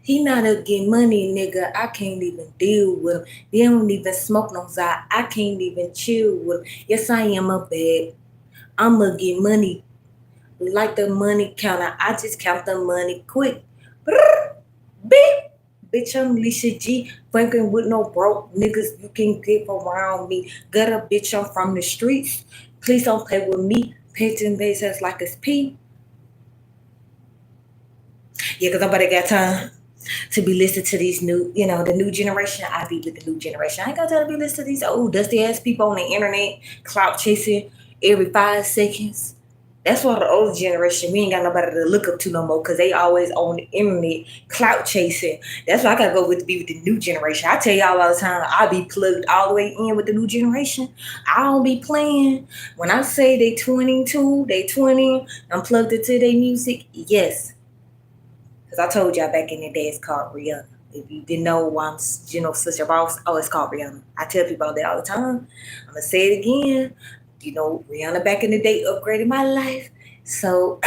He not up getting money, nigga. I can't even deal with him. They don't even smoke no side. I can't even chill with him. Yes, I am a bad. I'ma get money like the money counter. I just count the money quick. Beep. Bitch, I'm Lisa G. Fucking with no broke niggas. You can get around me. Gutter bitch, I'm from the streets. Please don't play with me. Painting base ass like it's P. Yeah, cause nobody got time to be listening to these new, the new generation. I be with the new generation. I ain't got time to be listening to these old dusty ass people on the internet, clout chasing every 5 seconds. That's why the older generation, we ain't got nobody to look up to no more because they always on the internet, clout chasing. That's why I gotta go with be with the new generation. I tell y'all all the time, I be plugged all the way in with the new generation. I don't be playing. When I say they 22, they 20, I'm plugged into their music. Yes, because I told y'all back in the day it's called Rihanna. If you didn't know why I'm, such a boss, oh, it's called Rihanna. I tell people that all the time. I'm going to say it again. Rihanna back in the day upgraded my life. So,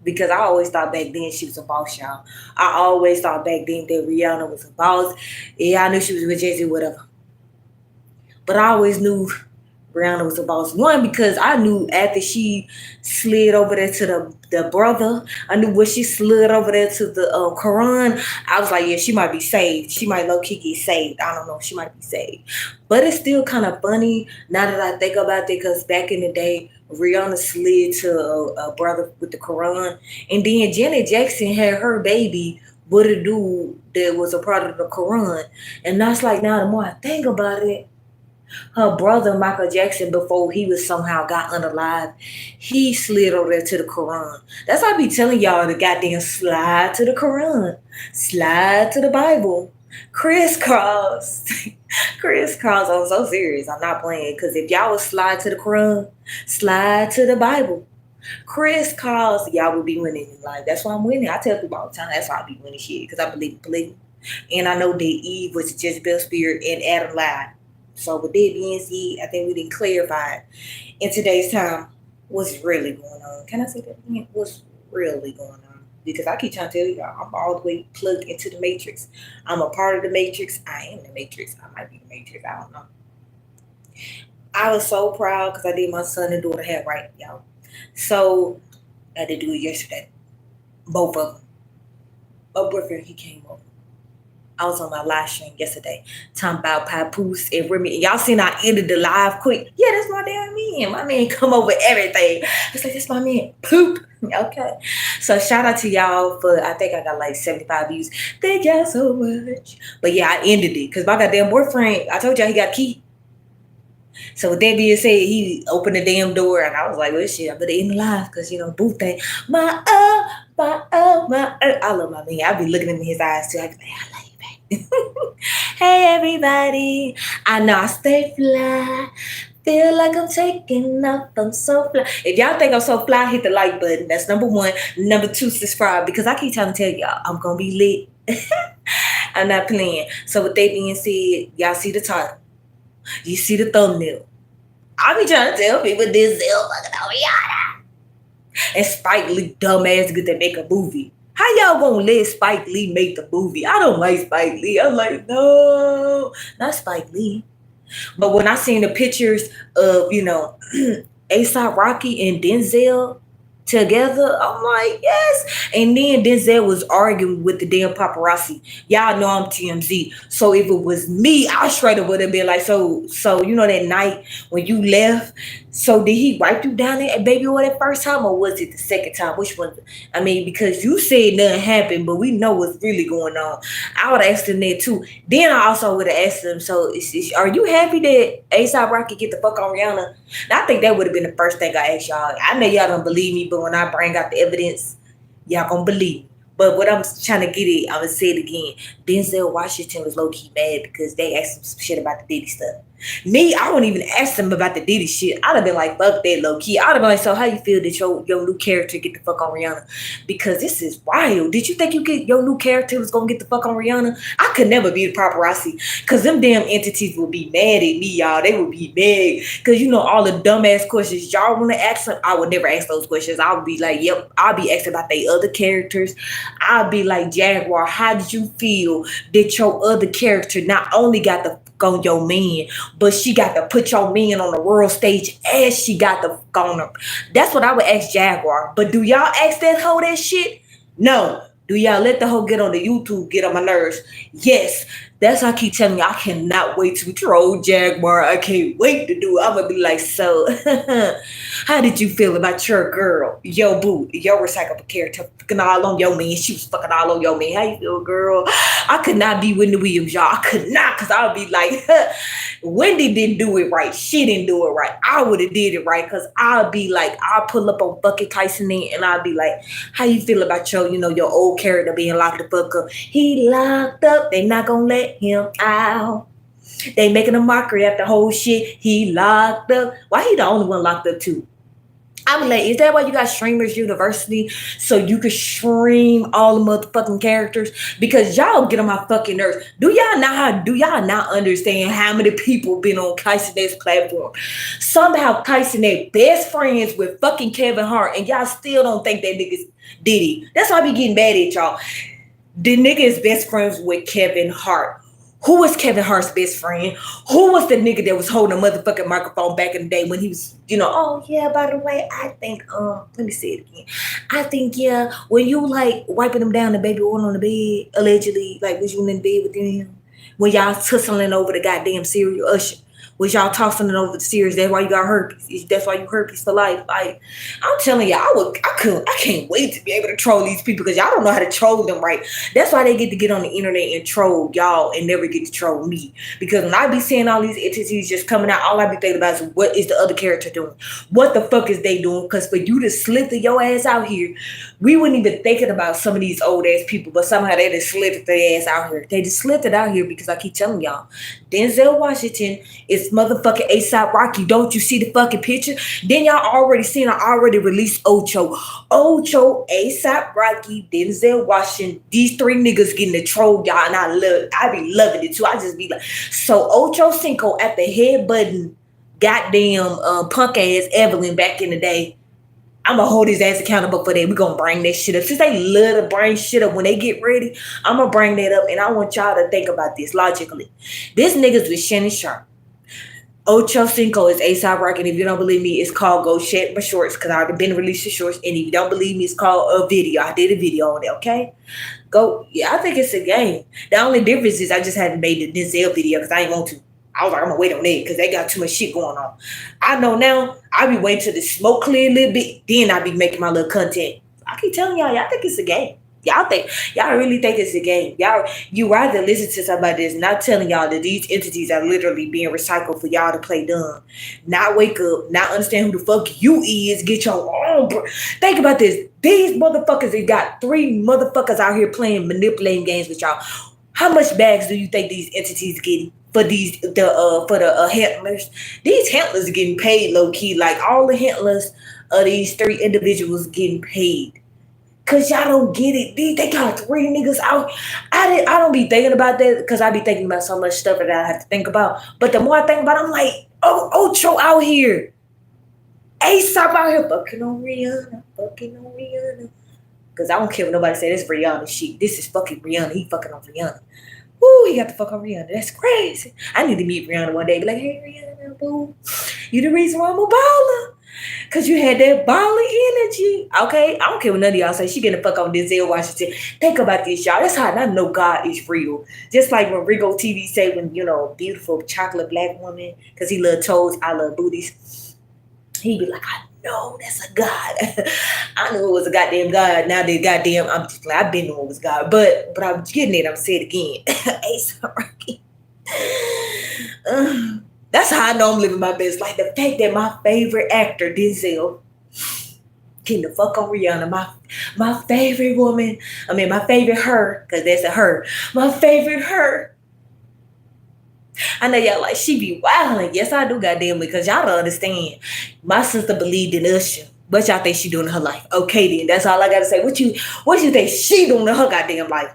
because I always thought back then she was a boss, y'all. I always thought back then that Rihanna was a boss. Yeah, I knew she was with Jay-Z, whatever. But I always knew Brianna was a boss. One, because I knew after she slid over there to the brother, I knew when she slid over there to the Quran, I was like, yeah, she might be saved. She might low key get saved. I don't know. She might be saved. But it's still kind of funny now that I think about it, because back in the day, Rihanna slid to a brother with the Quran. And then Janet Jackson had her baby with a dude that was a part of the Quran. And that's like, now the more I think about it, her brother Michael Jackson, before he was somehow got unalive, he slid over there to the Quran. That's why I be telling y'all to goddamn slide to the Quran, slide to the Bible, crisscross, crisscross. I'm so serious. I'm not playing. Because if y'all would slide to the Quran, slide to the Bible, crisscross, y'all would be winning in life. That's why I'm winning. I tell people all the time. That's why I be winning shit, because I believe in polygamy. And I know that Eve was just Jezebel's spirit and Adam lied. So with that being said, I think we didn't clarify in today's time what's really going on. Can I say that again? What's really going on? Because I keep trying to tell y'all, I'm all the way plugged into the matrix. I'm a part of the matrix. I am the matrix. I might be the matrix. I don't know. I was so proud because I did my son and daughter hair right, y'all. So I had to do it yesterday. Both of them. My boyfriend, he came over. I was on my live stream yesterday talking about Papoose and Remy. And y'all seen I ended the live quick. Yeah, that's my damn man. My man come over everything. It's like, that's my man. Poop. Okay. So shout out to y'all for, I think I got like 75 views. Thank y'all so much. But yeah, I ended it because my goddamn boyfriend, I told y'all he got a key. So with that being said, he opened the damn door and I was like, well, shit, I better end the live because, boo thing. I love my man. I be looking in his eyes too. I be like, I love you, baby. Hey, everybody. I know I stay fly. Feel like I'm taking off. I'm so fly. If y'all think I'm so fly, hit the like button. That's number one. Number two, subscribe. Because I keep trying to tell y'all, I'm going to be lit. I'm not playing. So with that being said, y'all see the title. You see the thumbnail. I be trying to tell people Denzel fucking Rihanna. And Spike Lee, dumbass, get to make a movie. How y'all gonna let Spike Lee make the movie? I don't like Spike Lee. I'm like, no, not Spike Lee. But when I seen the pictures of, ASAP Rocky and Denzel together, I'm like, yes. And then Denzel was arguing with the damn paparazzi. Y'all know I'm TMZ. So if it was me, I straight up would have been like, so that night when you left, so did he wipe you down there at Baby Oil that first time, or was it the second time? Which one? I mean, because you said nothing happened, but we know what's really going on. I would have asked him that too. Then I also would have asked him, so are you happy that ASAP Rocky get the fuck on Rihanna? And I think that would have been the first thing I asked y'all. I know y'all don't believe me, but when I bring out the evidence, y'all gonna believe me. But what I'm trying to get at, I'm gonna say it again. Denzel Washington was low key mad because they asked him some shit about the Diddy stuff. Me, I wouldn't even ask them about the Diddy shit. I'd have been like, fuck that, low key. I'd have been like, so how you feel that your new character get the fuck on Rihanna? Because this is wild. Did you think your new character was gonna get the fuck on Rihanna? I could never be the paparazzi. Cause them damn entities would be mad at me, y'all. They would be mad. Cause you know all the dumbass questions y'all wanna ask them. I would never ask those questions. I would be like, yep, I'll be asking about they other characters. I'll be like, Jaguar, how did you feel that your other character not only got the on your man, but she got to put your man on the world stage and she got the on her. That's what I would ask Jaguar. But do y'all ask that hoe that shit? No. Do y'all let the hoe get on the YouTube, get on my nerves? Yes. That's why I keep telling you, I cannot wait to troll Jaguar. I can't wait to do it. I'm going to be like, so, how did you feel about your girl, your boo, your recyclable character, fucking all on your man? She was fucking all on your man. How you feel, girl? I could not be Wendy Williams, y'all. I could not, because I would be like, Wendy didn't do it right. She didn't do it right. I would have did it right, because I'll be like, I'll pull up on fucking Tyson and I'll be like, how you feel about your old character being locked the fuck up? He locked up. They not gonna let him out. They making a mockery at the whole shit. He locked up. Why he the only one locked up too? I'm like, is that why you got Streamers University? So you can stream all the motherfucking characters? Because y'all get on my fucking nerves. Do y'all not understand how many people been on Kaisenet's platform? Somehow Kaisenet best friends with fucking Kevin Hart, and y'all still don't think that nigga's Diddy. That's why I be getting mad at y'all. The nigga is best friends with Kevin Hart. Who was Kevin Hart's best friend? Who was the nigga that was holding a motherfucking microphone back in the day when he was, oh yeah, by the way, I think, let me say it again. I think, yeah, when you like wiping them down, the baby oil on the bed, allegedly, like was you in bed with him? When y'all tussling over the goddamn cereal, Usher. Was y'all tossing it over the series? That's why you got herpes. That's why you herpes for life. Like, I'm telling y'all, I can't wait to be able to troll these people because y'all don't know how to troll them right. That's why they get on the internet and troll y'all and never get to troll me. Because when I be seeing all these entities just coming out, all I be thinking about is what is the other character doing? What the fuck is they doing? Because for you to slither your ass out here, we wouldn't even thinking about some of these old ass people, but somehow they just slithered their ass out here. They just slithered out here because I keep telling y'all, Denzel Washington is motherfucking ASAP Rocky. Don't you see the fucking picture? Then y'all already seen, I already released Ocho, ASAP Rocky, Denzel Washington. These three niggas getting the troll, y'all, and I be loving it too. I just be like, so Ocho Cinco at the head button, goddamn punk ass Evelyn back in the day. I'm gonna hold his ass accountable for that. We're gonna bring that shit up. Since they love to bring shit up when they get ready, I'm gonna bring that up, and I want y'all to think about this logically. This nigga's with Shannon Sharp. Ocho Cinco is A$AP Rocky, and if you don't believe me, it's called Go Check My Shorts, because I've been released the shorts, and if you don't believe me, it's called a video. I did a video on it, okay? Go, yeah, I think it's a game. The only difference is I just haven't made the Denzel video because I ain't want to. I was like, I'm gonna wait on it because they got too much shit going on. I know now, I be waiting till the smoke clear a little bit, then I be making my little content. I keep telling y'all think it's a game. Y'all really think it's a game. You rather listen to somebody that's not telling y'all that these entities are literally being recycled for y'all to play dumb. Not wake up, not understand who the fuck you is, get your own. Think about this. These motherfuckers, they got three motherfuckers out here playing manipulating games with y'all. How much bags do you think these entities getting for the handlers? These handlers are getting paid low key. Like all the handlers of these three individuals getting paid. Cause y'all don't get it. They got three niggas out. I don't be thinking about that because I be thinking about so much stuff that I have to think about. But the more I think about it, I'm like, Ocho out here. A$AP out here fucking on Rihanna. Because I don't care what nobody say. This is Rihanna shit. This is fucking Rihanna. He fucking on Rihanna. Woo, he got the fuck on Rihanna. That's crazy. I need to meet Rihanna one day. Be like, hey, Rihanna, boo. You the reason why I'm a baller. Because you had that baller energy. Okay? I don't care what none of y'all say. She getting the fuck on Denzel Washington. Think about this, y'all. That's how I know God is real. Just like when Rigo TV say when, beautiful chocolate black woman, because he love toes, I love booties. He be like, I know that's a God. I knew it was a goddamn God. Now that goddamn, I'm just like, I've been knowing it was God. But I'm getting it. I'm saying it again. A$AP Rocky. That's how I know I'm living my best. Like the fact that my favorite actor, Denzel, getting the fuck on Rihanna. My favorite woman. I mean, my favorite her, because that's a her. My favorite her. I know y'all like she be wilding. Yes, I do, goddamn, because y'all don't understand. My sister believed in Usher. What y'all think she doing in her life? Okay, then that's all I gotta say. What you think she doing in her goddamn life?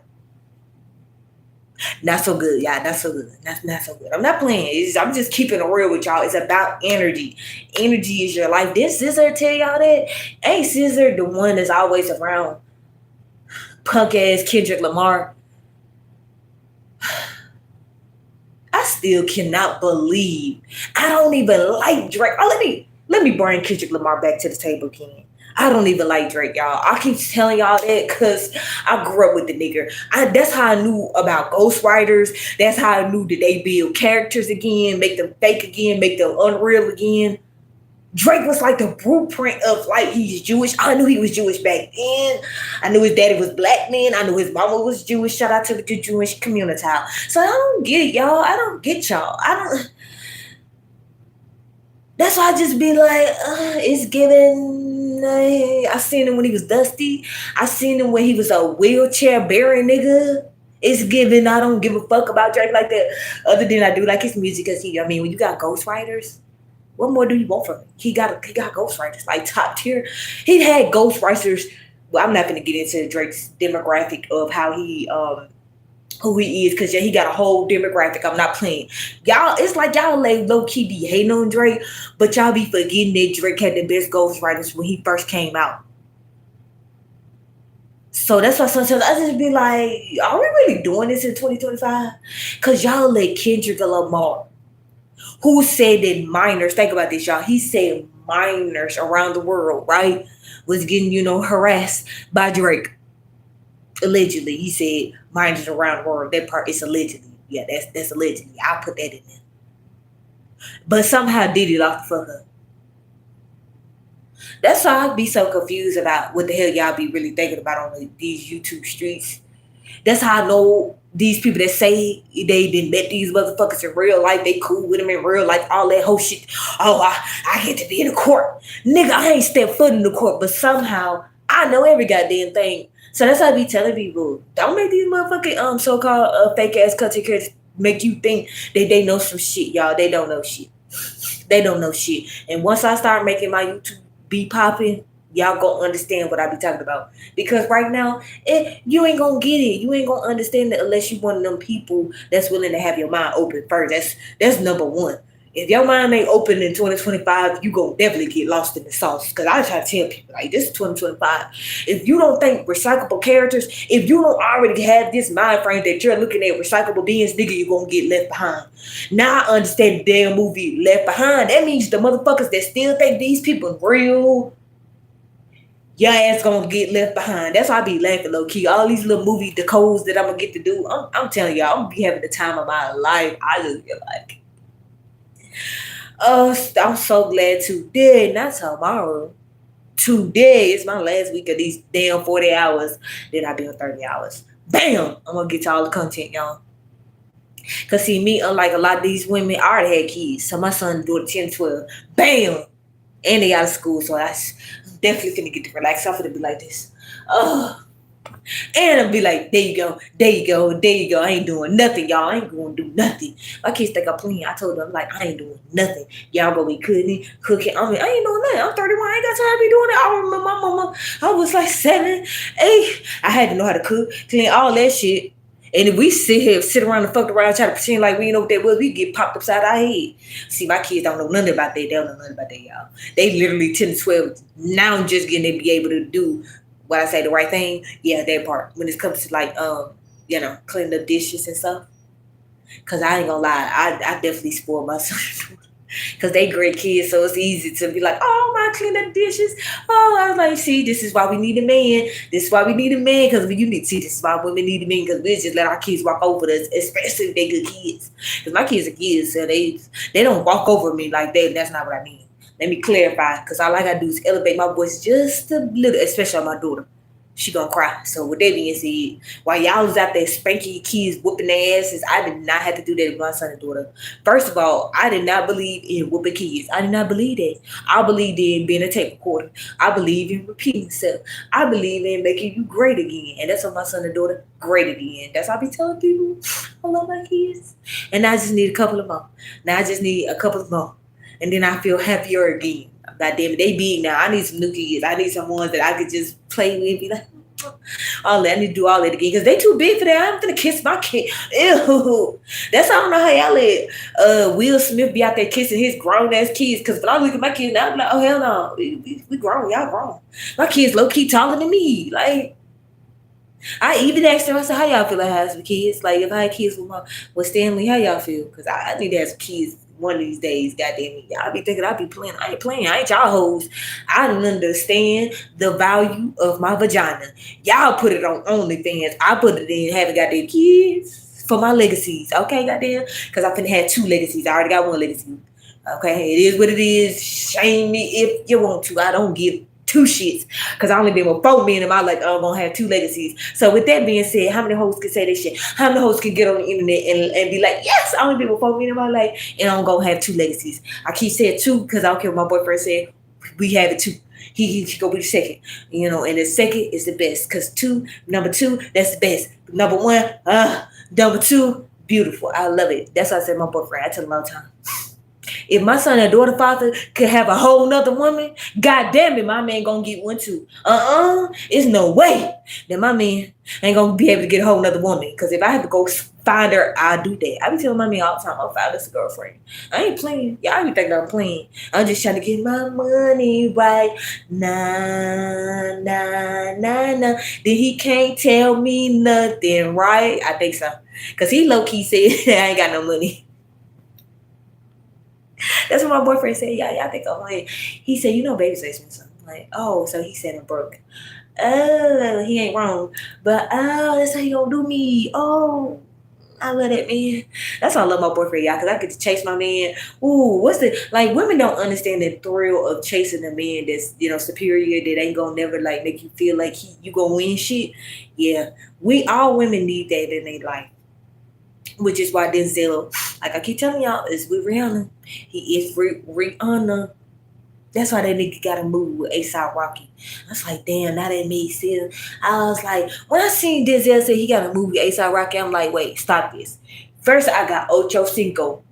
Not so good, y'all. Not so good. Not so good. I'm not playing. I'm just keeping it real with y'all. It's about energy. Energy is your life. Did Scissor tell y'all that? Ain't Scissor the one that's always around punk ass Kendrick Lamar? I still cannot believe I don't even like Drake. Oh, let me bring Kendrick Lamar back to the table again. I don't even like Drake, y'all. I keep telling y'all that because I grew up with the nigga. That's how I knew about ghostwriters. That's how I knew that they build characters again, make them fake again, make them unreal again. Drake was like the blueprint of like he's Jewish. I knew he was Jewish back then. I knew his daddy was black then. I knew his mama was Jewish. Shout out to the Jewish community. So I don't get it, y'all. I don't get y'all. I don't. That's why I just be like, it's giving. I seen him when he was dusty. I seen him when he was a wheelchair bearing nigga. It's giving. I don't give a fuck about Drake like that. Other than I do like his music, cause I mean, when you got ghostwriters, what more do you want from him? He got ghostwriters like top tier. He had ghostwriters. Well, I'm not gonna get into Drake's demographic of how he who he is, because yeah, he got a whole demographic. I'm not playing. Y'all, it's like y'all like low key be hating on Drake, but y'all be forgetting that Drake had the best ghostwriters when he first came out. So that's why sometimes I just be like, are we really doing this in 2025? Because y'all let Kendrick Lamar, who said that minors, think about this, y'all. He said minors around the world, right, was getting, harassed by Drake. Allegedly. He said minors around the world. That part is allegedly. Yeah, that's allegedly. I'll put that in there. But somehow did it off the fuck up. That's why I be so confused about what the hell y'all be really thinking about on these YouTube streets. That's how I know these people that say they didn't met these motherfuckers in real life, they cool with them in real life, all that whole shit. Oh, I get to be in the court. Nigga, I ain't stepped foot in the court, but somehow I know every goddamn thing. So that's why I be telling people, don't make these motherfucking so-called fake ass content creators make you think that they know some shit, y'all. They don't know shit. They don't know shit. And once I start making my YouTube be popping, y'all gonna understand what I be talking about. Because right now, you ain't gonna get it. You ain't gonna understand it unless you one of them people that's willing to have your mind open first. That's number one. If your mind ain't open in 2025, you gonna definitely get lost in the sauce. Because I try to tell people, like, this is 2025. If you don't think recyclable characters, if you don't already have this mind frame that you're looking at recyclable beings, nigga, you're gonna get left behind. Now I understand the damn movie Left Behind. That means the motherfuckers that still think these people real, your ass gonna get left behind. That's why I be laughing low key. All these little movie decodes that I'm gonna get to do. I'm telling y'all, I'm gonna be having the time of my life. I just feel like, I'm so glad today, not tomorrow. Today is my last week of these damn 40 hours that I've been on 30 hours. Bam! I'm gonna get to all the content, y'all. Cause see, me, unlike a lot of these women, I already had kids. So my son doing 10, 12. Bam! And they out of school, so I definitely finna get to relax. I'm finna be like this. And I'll be like, there you go, there you go, there you go. I ain't doing nothing, y'all. I ain't gonna do nothing. My kids think I'm playing. I told them, like, I ain't doing nothing. Y'all gonna be cooking. I mean, I ain't doing nothing. I'm 31. I ain't got time to be doing it. I remember my mama, I was like 7, 8. I had to know how to cook, clean, all that shit. And if we sit around and fuck around, try to pretend like we didn't know what that was, we get popped upside our head. See, my kids don't know nothing about that. They don't know nothing about that, y'all. They literally 10 to 12. Now I'm just getting to be able to do what I say the right thing. Yeah, that part. When it comes to like, cleaning up dishes and stuff. Cause I ain't gonna lie, I definitely spoil my son. Cause they great kids, so it's easy to be like, oh, my clean up dishes. Oh, I was like, see, this is why we need a man. This is why we need a man. Cause you need to see, this is why women need a man. Cause we just let our kids walk over us, especially if they good kids. Cause my kids are kids, so they don't walk over me like that. That's not what I mean. Let me clarify, cause all I gotta do is elevate my voice just a little, especially on my daughter. she gonna cry. So with that being said, while y'all was out there spanking your kids, whooping their asses, I did not have to do that with my son and daughter. First of all, I did not believe in whooping kids. I did not believe that. I believed in being a tape recorder. I believe in repeating yourself. I believe in making you great again. And that's what my son and daughter great again. That's what I be telling people. I love my kids. And I just need a couple of more. Now I just need a couple of more. And then I feel happier again. God damn it, they big now. I need some new kids. I need some ones that I could just play with and be like, all that. I need to do all that again because they too big for that. I'm gonna kiss my kid. Ew. That's how I don't know how y'all let Will Smith be out there kissing his grown ass kids. Because when I look at my kids now, I'm like, oh hell no, we grown, y'all grown. My kids low key taller than me. Like I even asked them, I said, how y'all feel like having some kids? Like if I had kids with Stanley, how y'all feel? Because I need to have some kids one of these days, goddamn it. Y'all be thinking I be playing. I ain't playing. I ain't y'all hoes. I don't understand the value of my vagina. Y'all put it on OnlyFans. I put it in having goddamn kids for my legacies. Okay, goddamn? Because I finna have 2 legacies. I already got 1 legacy. Okay, it is what it is. Shame me if you want to. I don't give 2 shits because I only been with 4 men in my life. I'm gonna have 2 legacies. So with that being said, how many hoes can say this shit? How many hoes can get on the internet and be like, yes, I only been with 4 men in my life and I'm gonna have 2 legacies. I keep saying 2 because I don't care what my boyfriend said. We have it 2. He gonna be the second, and the second is the best because number 2, that's the best. Number 1, number 2, beautiful. I love it. That's what I said my boyfriend. I tell him all the time. If my son and daughter father could have a whole nother woman, god damn it, my man gonna get one too. It's no way that my man ain't gonna be able to get a whole nother woman. Because if I have to go find her, I'll do that. I be telling my man all the time, I'll find us a girlfriend. I ain't playing. Y'all be thinking I'm playing. I'm just trying to get my money right. Nah. Then he can't tell me nothing, right? I think so. Because he low-key said I ain't got no money. That's what my boyfriend said. Y'all think I'm like, he said, baby says something. Like, oh, so he said I'm broke. Oh, he ain't wrong. But, that's how you gonna do me. Oh, I love that man. That's why I love my boyfriend, y'all, because I get to chase my man. Ooh, women don't understand the thrill of chasing a man that's, superior, that ain't gonna never, make you feel like you gonna win shit. Yeah, all women need that in their life. Which is why Denzel, like I keep telling y'all, is with Rihanna. He is Rihanna. That's why that nigga got a movie with A$AP Rocky. I was like, damn, now that made sense. I was like, when I seen Denzel say he got a movie with A$AP Rocky, I'm like, wait, stop this. First, I got Ocho Cinco.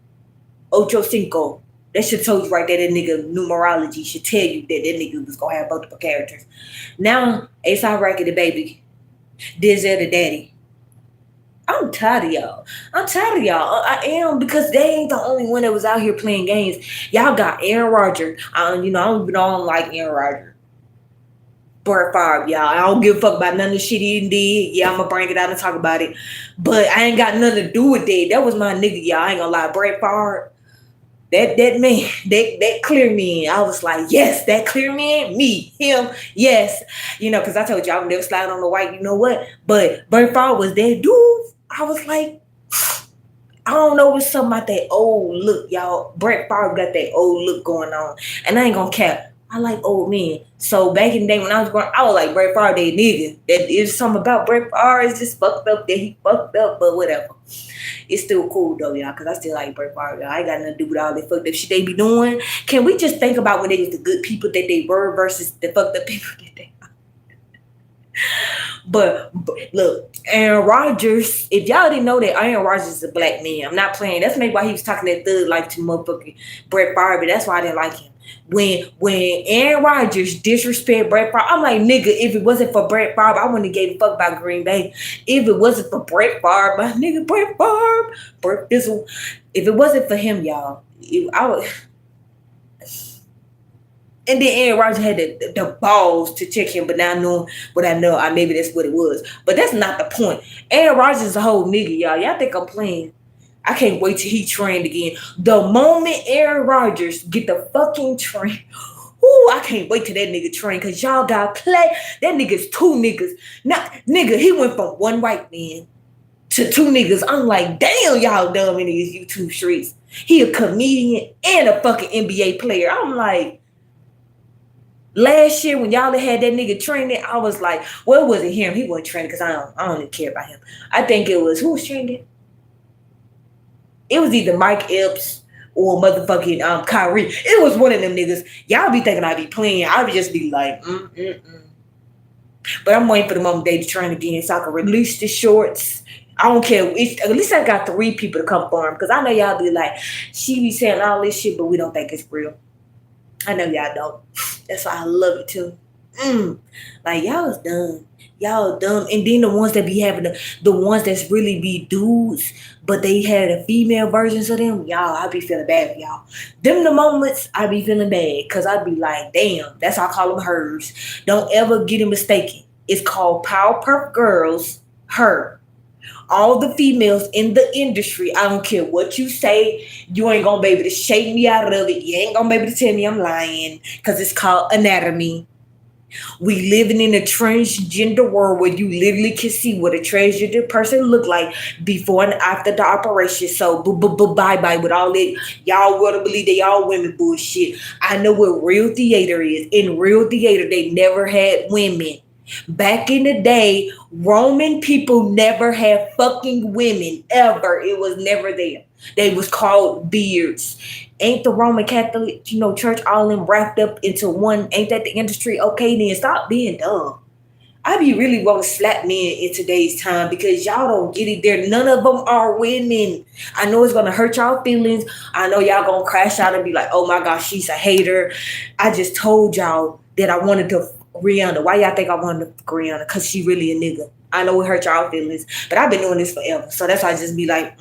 That should told you right there, that nigga numerology should tell you that nigga was going to have multiple characters. Now, A$AP Rocky the baby. Denzel the daddy. I'm tired of y'all. I am, because they ain't the only one that was out here playing games. Y'all got Aaron Rodgers. I don't like Aaron Rodgers. Brett Favre, y'all. I don't give a fuck about none of the shit he did. Yeah, I'm gonna bring it out and talk about it. But I ain't got nothing to do with that. That was my nigga, y'all. I ain't gonna lie. Brett Favre, that man, that clear man. I was like, yes, that clear man, me, him, yes. Because I told you I would never slide on the white, you know what? But Brett Favre was that dude. I was like, I don't know, it's something about that old look, y'all. Brett Favre got that old look going on. And I ain't gonna cap. I like old men. So back in the day when I was growing, I was like, Brett Favre, that nigga. That is something about Brett Favre. It's just fucked up that he fucked up, but whatever. It's still cool though, y'all, because I still like Brett Favre. I ain't got nothing to do with all that fucked up shit they be doing. Can we just think about when they was the good people that they were versus the fucked up people that they are? But look, Aaron Rodgers, if y'all didn't know that Aaron Rodgers is a black man, I'm not playing. That's maybe why he was talking that thug like to motherfucking Brett Favre, but that's why I didn't like him. When Aaron Rodgers disrespect Brett Favre, I'm like, nigga, if it wasn't for Brett Favre, I wouldn't have gave a fuck about Green Bay. If it wasn't for Brett Favre, my nigga Brett Favre, if it wasn't for him, y'all, I would. And then Aaron Rodgers had the balls to check him, but now knowing what I know, maybe that's what it was. But that's not the point. Aaron Rodgers is a whole nigga, y'all. Y'all think I'm playing? I can't wait till he trained again. The moment Aaron Rodgers get the fucking train, I can't wait till that nigga train, because y'all got play. That nigga's 2 niggas. Nigga, he went from 1 white man to 2 niggas. I'm like, damn, y'all dumb in these YouTube streets. He a comedian and a fucking NBA player. I'm like, Last year when y'all had that nigga trending, I was like, well, it wasn't him. He wasn't trending because I don't even care about him. I think it was who was trending? It was either Mike Epps or motherfucking Kyrie. It was one of them niggas. Y'all be thinking I be playing. I would just be like, But I'm waiting for the moment they trend again so I can release the shorts. I don't care. At least I got 3 people to come for him because I know y'all be like, she be saying all this shit, but we don't think it's real. I know y'all don't. That's why I love it too. Like y'all is dumb. Y'all dumb. And then the ones that be having the ones that's really be dudes, but they had a female versions of them, y'all, I be feeling bad for y'all. Them the moments I be feeling bad because I be like, damn, that's why I call them hers. Don't ever get it mistaken. It's called Powerpuff Girls, her. All the females in the industry, I don't care what you say, you ain't gonna be able to shake me out of it. You ain't gonna be able to tell me I'm lying because it's called anatomy. We living in a transgender world where you literally can see what a transgender person look like before and after the operation. So bye-bye with all that. Y'all wanna believe they all women bullshit. I know what real theater is. In real theater, they never had women. Back in the day, Roman people never had fucking women ever. It was never there. They was called beards. Ain't the Roman Catholic, church all them wrapped up into one? Ain't that the industry? Okay, then stop being dumb. I be really want to slap men in today's time because y'all don't get it there. None of them are women. I know it's gonna hurt y'all feelings. I know y'all gonna crash out and be like, oh my gosh, she's a hater. I just told y'all that I wanted to Rihanna. Why y'all think I wanted to Rihanna? Because she really a nigga. I know it hurt y'all feelings, but I've been doing this forever. So that's why I just be like,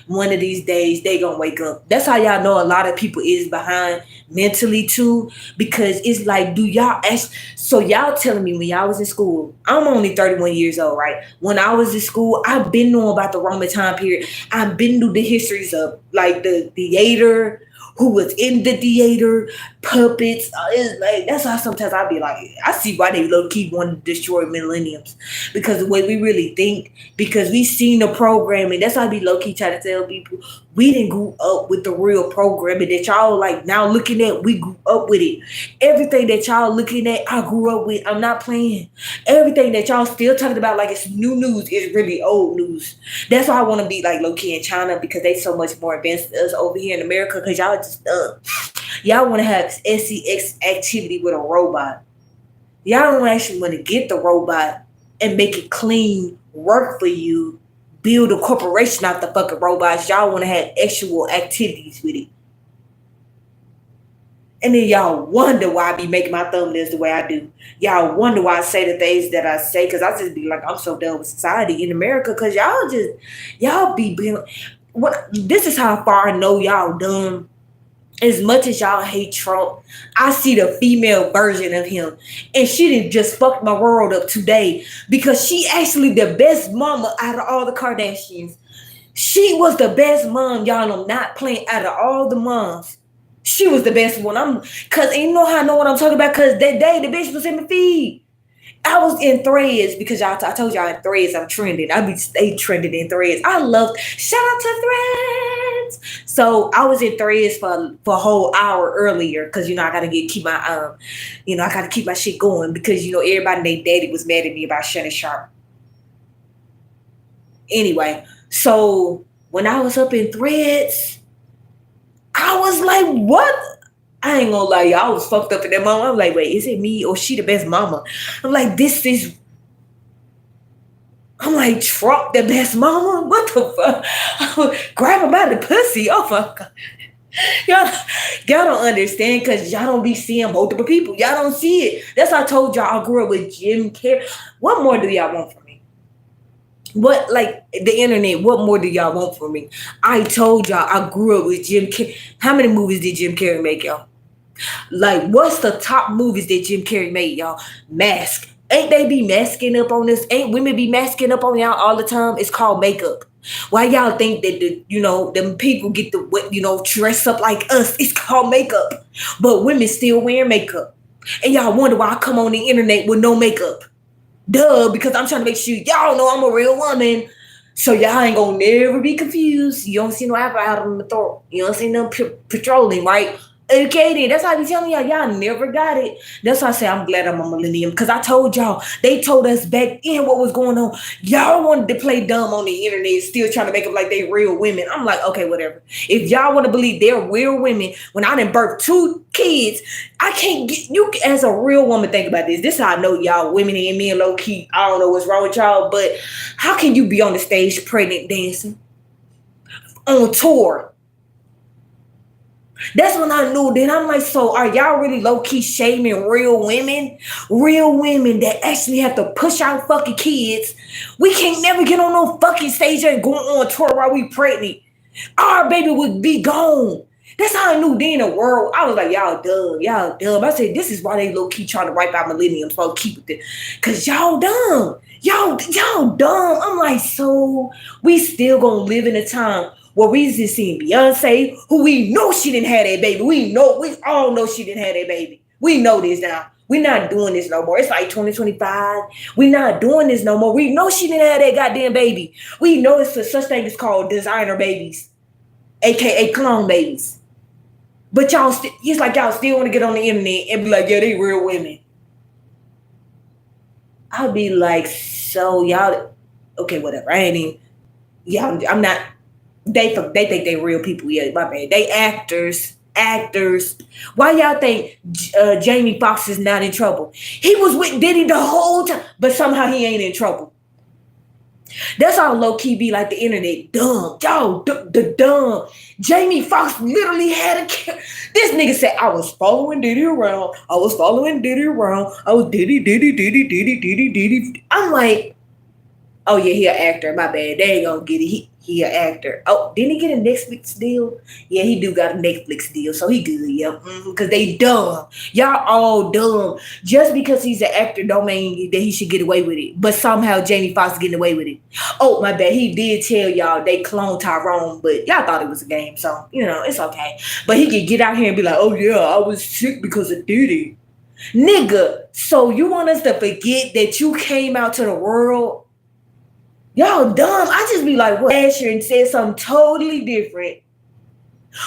one of these days they gonna wake up. That's how y'all know a lot of people is behind mentally too, because it's like, do y'all ask? So y'all telling me when y'all was in school, I'm only 31 years old, right? When I was in school, I've been knowing about the Roman time period. I've been through the histories of like the theater, who was in the theater, puppets. It's like that's how sometimes I be like, I see why they low key want to destroy millenniums, because the way we really think, because we seen the programming. That's why I be low key trying to tell people we didn't grow up with the real programming that y'all like now looking at. We grew up with it. Everything that y'all looking at, I grew up with. I'm not playing. Everything that y'all still talking about like it's new news is really old news. That's why I want to be like low key in China because they so much more advanced than us over here in America. Because y'all just y'all want to have sex activity with a robot. Y'all don't actually want to get the robot and make it clean, work for you, build a corporation out the fucking robots. Y'all want to have actual activities with it. And then y'all wonder why I be making my thumbnails the way I do. Y'all wonder why I say the things that I say, because I just be like, I'm so done with society in America, because y'all be what? This is how far I know y'all dumb. As much as y'all hate Trump, I see the female version of him. And she didn't just fuck my world up today because she actually the best mama out of all the Kardashians. She was the best mom, y'all. I'm not playing out of all the moms. She was the best one. Cause you know how I know what I'm talking about? Cause that day the bitch was in the feed. I was in threads because I told y'all in threads I'm trending. I be stay trending in threads. I love shout out to threads. So I was in threads for a whole hour earlier because I gotta keep my I gotta keep my shit going because everybody and their daddy was mad at me about Shannon Sharp. Anyway, so when I was up in threads, I was like, what? I ain't gonna lie, y'all. I was fucked up in that moment. I'm like, wait, is it me or she the best mama? I'm like, I'm like, Trump the best mama? What the fuck? Grab him by the pussy. Oh, fuck. Y'all don't understand because y'all don't be seeing multiple people. Y'all don't see it. That's why I told y'all I grew up with Jim Carrey. What more do y'all want from me? What, like, the internet, what more do y'all want from me? I told y'all I grew up with Jim Carrey. How many movies did Jim Carrey make, y'all? Like, what's the top movies that Jim Carrey made, y'all? Mask. Ain't they be masking up on this? Ain't women be masking up on y'all all the time? It's called makeup. Why y'all think that them people get the dress up like us? It's called makeup. But women still wear makeup. And y'all wonder why I come on the internet with no makeup. Duh, because I'm trying to make sure y'all know I'm a real woman. So y'all ain't gonna never be confused. You don't see no apple out on the throat. You don't see no patrolling, right? Okay, then that's why I be telling y'all, y'all never got it. That's why I say I'm glad I'm a millennium. Because I told y'all, they told us back then what was going on. Y'all wanted to play dumb on the internet, still trying to make them like they real women. I'm like, okay, whatever. If y'all want to believe they're real women, when I done birthed 2 kids, I can't get you as a real woman. Think about this. This is how I know y'all women and men low key. I don't know what's wrong with y'all, but how can you be on the stage pregnant dancing on tour? That's when I knew. Then I'm like, so are y'all really low key shaming real women? Real women that actually have to push out fucking kids. We can't never get on no fucking stage and go on tour while we pregnant. Our baby would be gone. That's how I knew then the world. I was like, y'all dumb, y'all dumb. I said, this is why they low key trying to wipe out millenniums. So keep it there. Cause y'all dumb. Y'all dumb. I'm like, so we still gonna live in a time where we just seen Beyonce, who we know she didn't have that baby. We all know she didn't have that baby. We know this now. We not doing this no more. It's like 2025. We not doing this no more. We know she didn't have that goddamn baby. We know it's a such thing as called designer babies, aka clone babies. But y'all, it's like y'all still want to get on the internet and be like, yeah, they real women. I'll be like, so y'all, okay, whatever. I ain't even, yeah, I'm not. They think they real people. Yeah, my bad. They actors. Actors. Why y'all think Jamie Foxx is not in trouble? He was with Diddy the whole time, but somehow he ain't in trouble. That's how low key be like the internet. Dumb. Y'all, the dumb. Jamie Foxx literally had a. This nigga said, I was following Diddy around. I was following Diddy around. I was Diddy. I'm like, oh yeah, he an actor. My bad. They ain't gonna get it. He an actor. Oh, didn't he get a Netflix deal? Yeah, he do got a Netflix deal, so he good. Yeah, because they dumb. Y'all all dumb. Just because he's an actor don't mean that he should get away with it. But somehow Jamie Foxx getting away with it. Oh, my bad. He did tell y'all they cloned Tyrone, but y'all thought it was a game, so it's okay. But he could get out here and be like, oh yeah, I was sick because of Diddy. Nigga, so you want us to forget that you came out to the world? Y'all dumb. I just be like, what? Last year and said something totally different.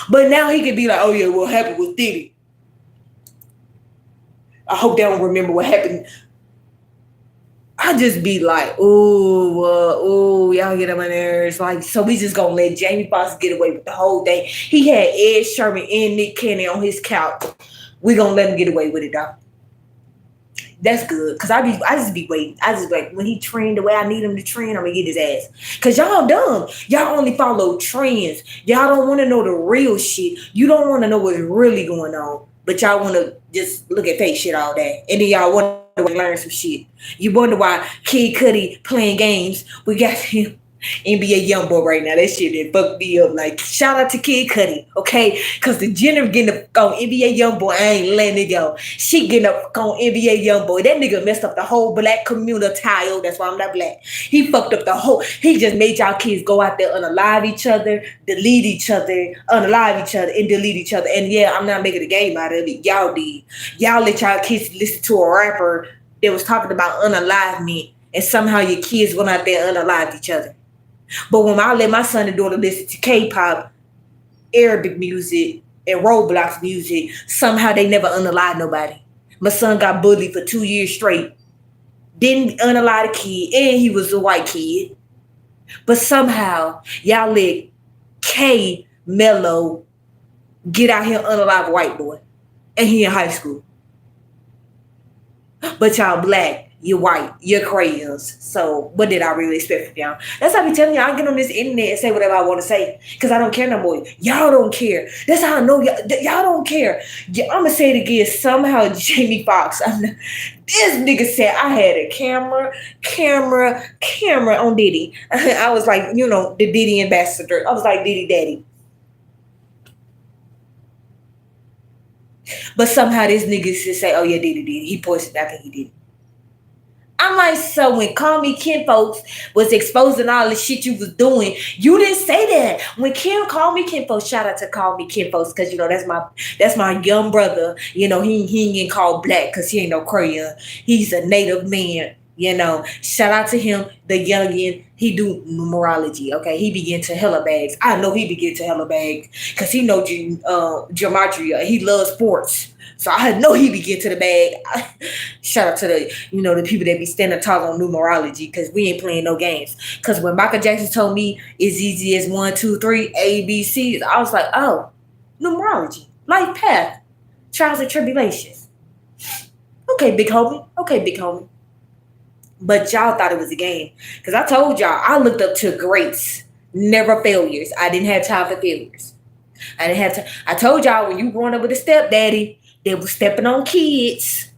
But now he could be like, oh yeah, what happened with Diddy? I hope they don't remember what happened. I just be like, ooh, y'all get on my nerves. Like, so we just gonna let Jamie Foxx get away with the whole thing. He had Ed Sherman and Nick Cannon on his couch. We gonna let him get away with it, though. That's good. Cause I just be waiting. I just like when he trained the way I need him to train, I'm gonna get his ass. Cause y'all dumb. Y'all only follow trends. Y'all don't want to know the real shit. You don't want to know what's really going on. But y'all want to just look at fake shit all day. And then y'all want to learn some shit. You wonder why Kid Cudi playing games. We got him NBA Youngboy right now. That shit that fucked me up. Like, shout out to Kid Cudi, okay? Because the Jenner getting up on NBA Youngboy, I ain't letting it go. She getting up on NBA Youngboy. That nigga messed up the whole black community tile. That's why I'm not black. He fucked up the whole. He just made y'all kids go out there, unalive each other, delete each other, unalive each other, and delete each other. And yeah, I'm not making a game out of it. Y'all did. Y'all let y'all kids listen to a rapper that was talking about unalivement, and somehow your kids went out there and unalived each other. But when I let my son and daughter listen to K-pop, Arabic music, and Roblox music, somehow they never unalive nobody. My son got bullied for 2 years straight. Didn't unalive the kid, and he was a white kid. But somehow, y'all let K Mello get out here unalive a white boy. And he in high school. But y'all black. You're white, you're crayons. So what did I really expect from y'all? That's how I be telling y'all. I get on this internet and say whatever I want to say. Because I don't care no more. Y'all don't care. That's how I know y'all don't care. I'm going to say it again. Somehow Jamie Foxx. This nigga said I had a camera on Diddy. I was like, the Diddy ambassador. I was like, Diddy daddy. But somehow this nigga just say, oh yeah, Diddy did. He posted. I think he did. I'm like, so when Call Me Ken folks was exposing all the shit you was doing, you didn't say that. When Kim Call Me Ken folks, shout out to Call Me Ken folks, because that's my young brother. He ain't getting called black because he ain't no Korean. He's a native man. Shout out to him, the youngin. He do numerology. Okay, he be into hella bags. I know he be getting to hella bags because he know geometry. He loves sports, so I know he be getting to the bag. Shout out to the people that be standing tall on numerology because we ain't playing no games. Because when Michael Jackson told me it's easy as one, two, three, A, B, C, I was like, oh, numerology, life path, trials and tribulations. Okay, big homie. Okay, big homie. But y'all thought it was a game. Because I told y'all, I looked up to greats, never failures. I didn't have time for failures. I didn't have time. I told y'all when you growing up with a stepdaddy, they was stepping on kids.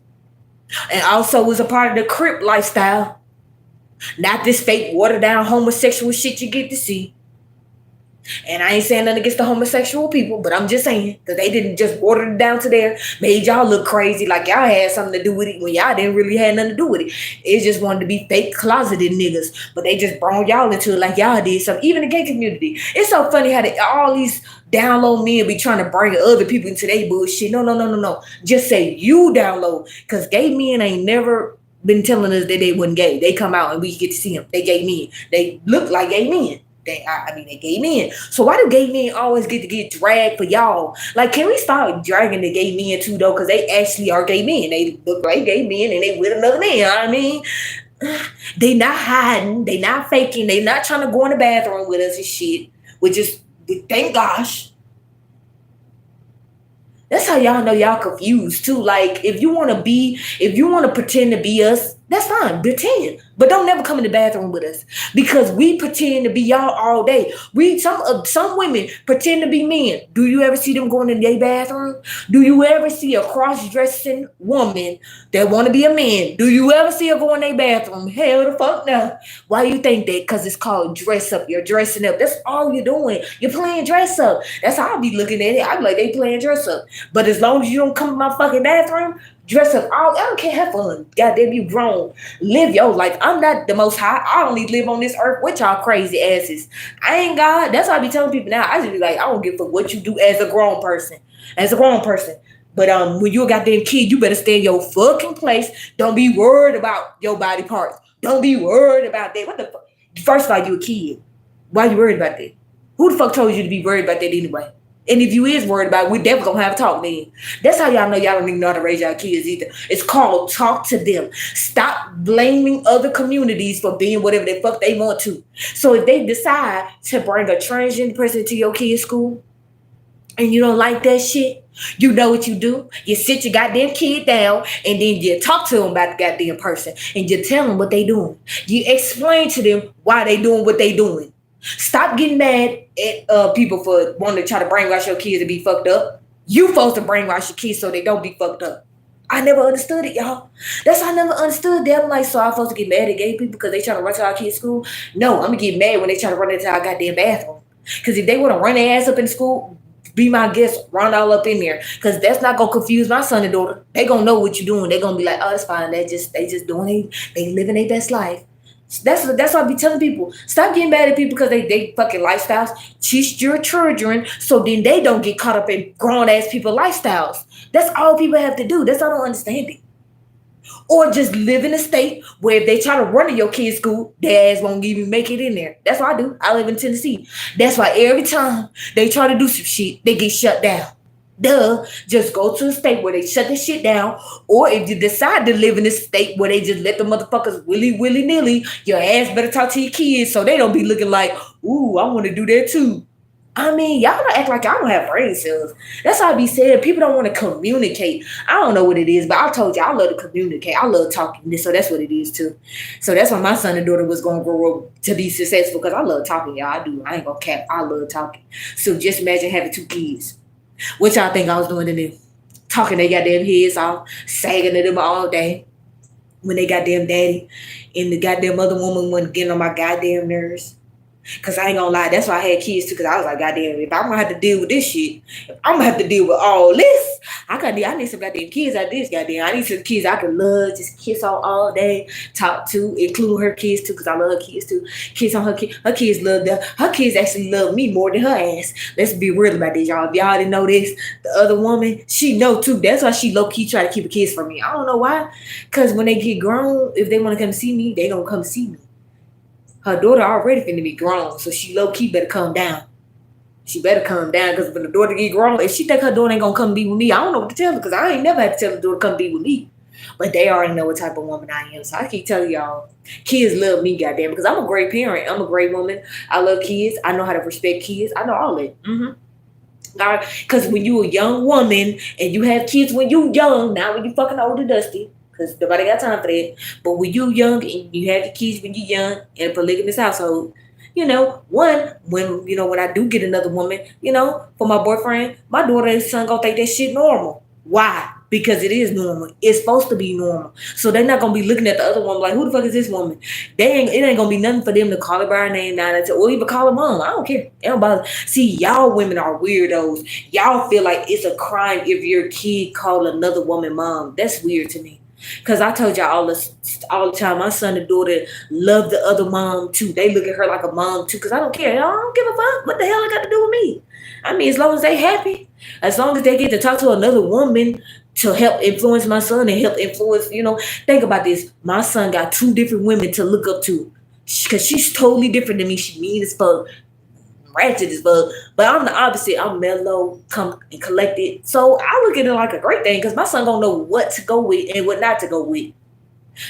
And also was a part of the Crip lifestyle. Not this fake watered down homosexual shit you get to see. And I ain't saying nothing against the homosexual people, but I'm just saying that they didn't just water it down to there, made y'all look crazy like y'all had something to do with it when y'all didn't really have nothing to do with it. It just wanted to be fake closeted niggas, but they just brought y'all into it like y'all did something. Even the gay community. It's so funny how all these down low men be trying to bring other people into their bullshit. No, no, no, no, no. Just say you down low, because gay men ain't never been telling us that they wasn't gay. They come out and we get to see them. They gay men. They look like gay men. They gay men. So why do gay men always get to get dragged for y'all? Like, can we start dragging the gay men too, though? Because they actually are gay men. They look like gay men and they with another man. You know what I mean? They not hiding. They not faking. They not trying to go in the bathroom with us and shit. We just, thank gosh. That's how y'all know y'all confused too. Like, if you want to pretend to be us, that's fine. Pretend. But don't never come in the bathroom with us. Because we pretend to be y'all all day. Some women pretend to be men. Do you ever see them going in their bathroom? Do you ever see a cross-dressing woman that want to be a man? Do you ever see her go in their bathroom? Hell the fuck no. Why you think that? Because it's called dress up. You're dressing up. That's all you're doing. You're playing dress up. That's how I be looking at it. I be like, they playing dress up. But as long as you don't come in my fucking bathroom, dress up. I don't care. Have fun. Goddamn, you grown. Live your life. I'm not the most high. I only live on this earth with y'all crazy asses. I ain't God. That's why I be telling people now. I just be like, I don't give a fuck what you do as a grown person. As a grown person. But when you a goddamn kid, you better stay in your fucking place. Don't be worried about your body parts. Don't be worried about that. What the fuck? First of all, you a kid. Why you worried about that? Who the fuck told you to be worried about that anyway? And if you is worried about it, we definitely gonna have a talk then. That's how y'all know y'all don't even know how to raise y'all kids either. It's called talk to them. Stop blaming other communities for being whatever the fuck they want to. So if they decide to bring a transgender person to your kid's school and you don't like that shit, you know what you do? You sit your goddamn kid down and then you talk to them about the goddamn person and you tell them what they doing. You explain to them why they doing what they doing. Stop getting mad at people for wanting to try to brainwash your kids to be fucked up. You supposed to brainwash your kids so they don't be fucked up. I never understood it, y'all. That's how I never understood that. I'm like, so I'm supposed to get mad at gay people because they trying to run to our kids' school? No, I'm gonna get mad when they try to run into our goddamn bathroom. Because if they want to run their ass up in school, be my guest, run all up in there. Because that's not gonna confuse my son and daughter. They gonna know what you're doing. They gonna be like, oh, it's fine. They just doing they living their best life. That's what I be telling people. Stop getting mad at people because they fucking lifestyles. Teach your children so then they don't get caught up in grown ass people lifestyles. That's all people have to do. That's all I don't understand it. Or just live in a state where if they try to run to your kid's school, their ass won't even make it in there. That's what I do. I live in Tennessee. That's why every time they try to do some shit, they get shut down. Duh, just go to a state where they shut the shit down. Or if you decide to live in a state where they just let the motherfuckers willy-nilly, your ass better talk to your kids so they don't be looking like, ooh, I want to do that too. I mean, y'all don't act like y'all don't have brain cells. That's how I be saying. People don't want to communicate. I don't know what it is, but I told you I love to communicate. I love talking. So that's what it is too. So that's why my son and daughter was going to grow up to be successful because I love talking, y'all. I do. I ain't going to cap. I love talking. So just imagine having 2 kids. What y'all think I was doing to them? Talking their goddamn heads off, sagging to them all day when they goddamn daddy and the goddamn other woman wasn't getting on my goddamn nerves. Cause I ain't gonna lie, that's why I had kids too. Cause I was like, goddamn, if I'm gonna have to deal with this shit, if I'm gonna have to deal with all this, I need some goddamn kids like this, goddamn. I need some kids I can love, just kiss on all day, talk to, include her kids too, cause I love her kids too. Kiss on her kids. Her kids love them. Her kids actually love me more than her ass. Let's be real about this, y'all. If y'all didn't know this, the other woman, she know too. That's why she low key try to keep the kids from me. I don't know why. Cause when they get grown, if they want to come see me, they gonna come see me. Her daughter already finna be grown, so she low key better calm down. She better calm down, because when the daughter get grown, if she think her daughter ain't gonna come be with me, I don't know what to tell her, because I ain't never had to tell the daughter to come be with me. But they already know what type of woman I am. So I keep telling y'all, kids love me, goddamn, because I'm a great parent. I'm a great woman. I love kids. I know how to respect kids. I know all that. Because when you a young woman and you have kids when you young, not when you fucking old and dusty, because nobody got time for that. But when you young and you have your kids when you young in a polygamous household, when I do get another woman, for my boyfriend, my daughter and son gonna think that shit normal. Why? Because it is normal. It's supposed to be normal. So they're not gonna be looking at the other woman like, who the fuck is this woman? It ain't gonna be nothing for them to call her by her name now, or even call her mom. I don't care. It don't bother. See, y'all women are weirdos. Y'all feel like it's a crime if your kid called another woman mom. That's weird to me. Cause I told y'all all the time, my son and daughter love the other mom too. They look at her like a mom too. Cause I don't care. I don't give a fuck. What the hell it got to do with me? I mean, as long as they happy, as long as they get to talk to another woman to help influence my son and help influence, think about this. My son got two different women to look up to. Cause she's totally different than me. She mean as fuck, ratchet as fuck. But I'm the opposite. I'm mellow, come and collected. So I look at it like a great thing because my son gonna know what to go with and what not to go with.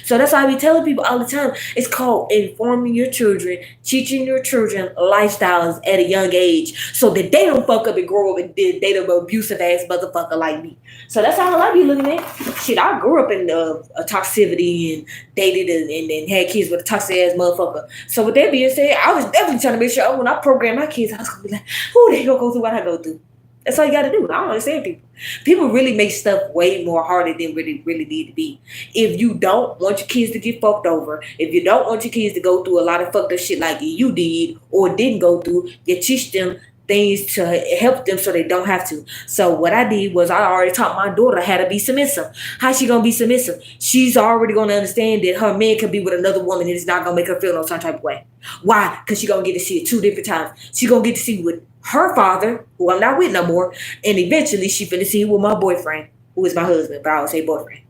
So that's why I be telling people all the time. It's called informing your children, teaching your children lifestyles at a young age so that they don't fuck up and grow up and date an abusive ass motherfucker like me. So that's how I be looking at shit. I grew up in a toxicity and dated and had kids with a toxic ass motherfucker. So with that being said, I was definitely trying to make sure when I program my kids, I was gonna be like, who they gonna go through what I go through. That's all you gotta do. I don't understand people. People really make stuff way more harder than really need to be. If you don't want your kids to get fucked over, if you don't want your kids to go through a lot of fucked up shit like you did or didn't go through, you teach them things to help them so they don't have to. So what I did was I already taught my daughter how to be submissive. How she gonna be submissive? She's already gonna understand that her man could be with another woman and it's not gonna make her feel no some type of way. Why? Because she gonna get to see it two different times. She gonna get to see with her father, who I'm not with no more, and eventually she finna see it with my boyfriend, who is my husband, but I always say boyfriend.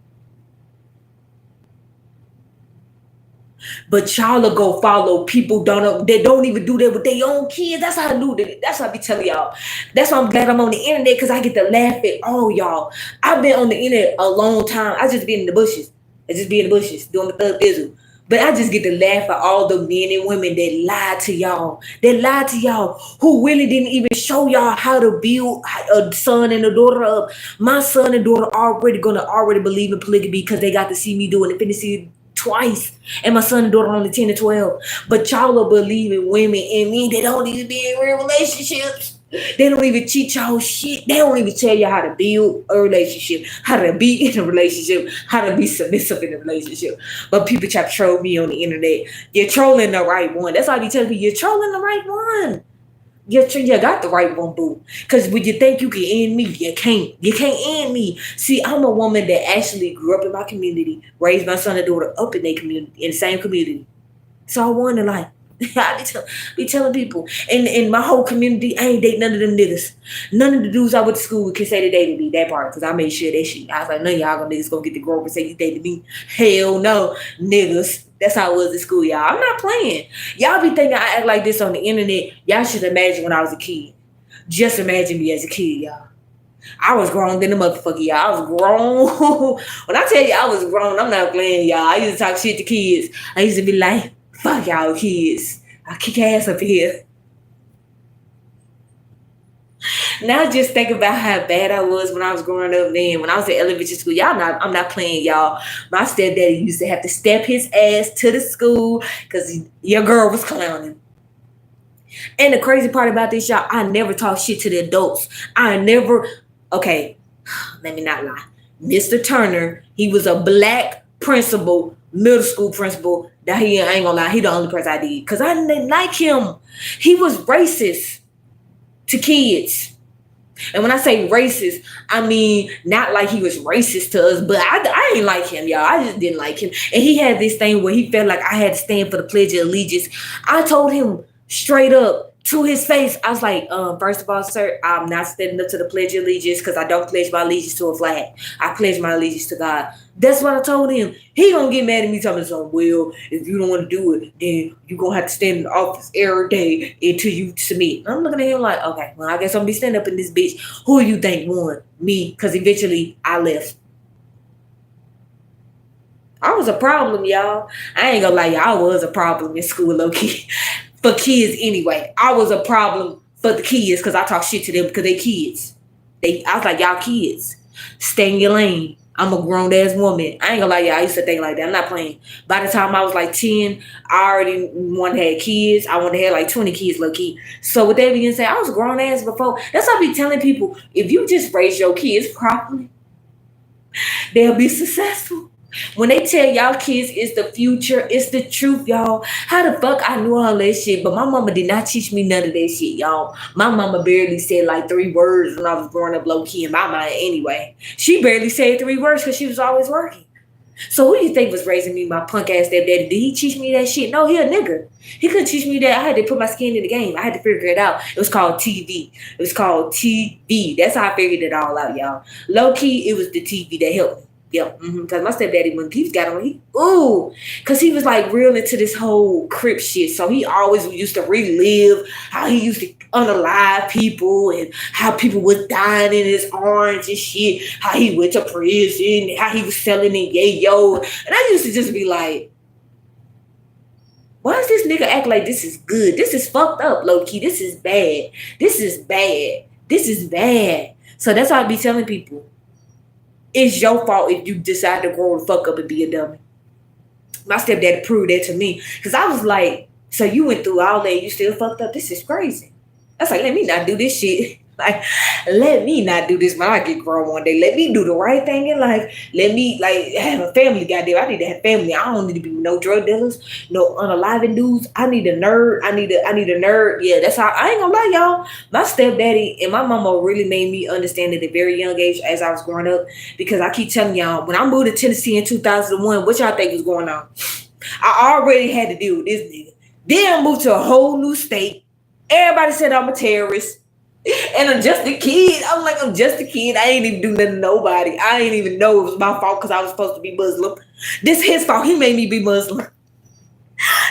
But y'all will go follow people that don't even do that with their own kids. That's how I do that. That's what I be telling y'all. That's why I'm glad I'm on the internet, because I get to laugh at all y'all. I've been on the internet a long time. I just be in the bushes. I just be in the bushes doing the thug bizzle. But I just get to laugh at all the men and women that lied to y'all. That lied to y'all, who really didn't even show y'all how to build a son and a daughter up. My son and daughter already believe in polygamy because they got to see me doing it. Finna see it twice. And my son and daughter only 10 and 12. But y'all will believe in women and men that don't even be in real relationships. They don't even teach y'all shit. They don't even tell you how to build a relationship, how to be in a relationship, how to be submissive in a relationship. But people try to troll me on the internet. You're trolling the right one. That's why I be telling you, you're trolling the right one. You got the right one, boo. Because when you think you can end me, you can't. You can't end me. See, I'm a woman that actually grew up in my community, raised my son and daughter up in their community, in the same community. So I wonder, like, I be telling people, in my whole community, I ain't date none of them niggas. None of the dudes I went to school with can say they dated me, that part, because I made sure that shit. I was like, none of y'all gonna niggas gonna get to grow up and say you dated me. Hell no, niggas. That's how it was in school, y'all. I'm not playing. Y'all be thinking I act like this on the internet. Y'all should imagine when I was a kid. Just imagine me as a kid, y'all. I was grown than the motherfucker, y'all. I was grown. When I tell you I was grown, I'm not playing, y'all. I used to talk shit to kids. I used to be like, fuck y'all kids. I kick ass up here. Now just think about how bad I was when I was growing up then. When I was in elementary school, I'm not playing, y'all. My stepdaddy used to have to step his ass to the school because your girl was clowning. And the crazy part about this, y'all, I never talk shit to the adults. Okay, let me not lie. Mr. Turner, he was a black principal middle school principal that he I ain't gonna lie, he the only person I did. Cause I didn't like him. He was racist to kids. And when I say racist, I mean not like he was racist to us, but I didn't like him, y'all. I just didn't like him. And he had this thing where he felt like I had to stand for the Pledge of Allegiance. I told him straight up to his face, I was like, first of all, sir, I'm not standing up to the Pledge of Allegiance because I don't pledge my allegiance to a flag. I pledge my allegiance to God. That's what I told him. He gonna get mad at me talking something, well, if you don't want to do it, then you gonna have to stand in the office every day until you submit. I'm looking at him like, okay, well, I guess I'm gonna be standing up in this bitch. Who do you think won? Me, because eventually I left. I was a problem, y'all. I ain't gonna lie, y'all. I was a problem in school, low key. For kids anyway. I was a problem for the kids because I talk shit to them because they kids. I was like, y'all kids. Stay in your lane. I'm a grown ass woman. I ain't gonna lie, y'all. I used to think like that. I'm not playing. By the time I was like 10, I already wanted to have kids. I wanted to have like 20 kids, low key. So with that being said, I was a grown ass before. That's why I be telling people, if you just raise your kids properly, they'll be successful. When they tell y'all kids it's the future, it's the truth, y'all. How the fuck I knew all that shit, but my mama did not teach me none of that shit, y'all. My mama barely said like 3 words when I was growing up low key in my mind anyway. She barely said 3 words because she was always working. So who do you think was raising me, my punk ass stepdaddy? Did he teach me that shit? No, he a nigga. He couldn't teach me that. I had to put my skin in the game. I had to figure it out. It was called TV. It was called TV. That's how I figured it all out, y'all. Low key, it was the TV that helped me. Yep, because my stepdaddy, when he got on, because he was like real into this whole crip shit. So he always used to relive how he used to unalive people and how people was dying in his arms and shit. How he went to prison, how he was selling in yayo. And I used to just be like, why does this nigga act like this is good? This is fucked up, low key. This is bad. This is bad. This is bad. So that's why I be telling people. It's your fault if you decide to grow the fuck up and be a dummy. My stepdad proved that to me. Because I was like, so you went through all that, you still fucked up? This is crazy. I was like, let me not do this shit. Like, let me not do this when I get grown one day. Let me do the right thing in life. Let me, like, have a family, goddamn. I need to have family. I don't need to be no drug dealers, no unaliving dudes. I need a nerd. I need a nerd. Yeah, that's how, I ain't gonna lie, y'all. My stepdaddy and my mama really made me understand at a very young age as I was growing up. Because I keep telling y'all, when I moved to Tennessee in 2001, what y'all think was going on? I already had to deal with this nigga. Then I moved to a whole new state. Everybody said I'm a terrorist. And I'm just a kid. I'm like, I'm just a kid. I ain't even do nothing to nobody. I ain't even know it was my fault because I was supposed to be Muslim. This his fault. He made me be Muslim.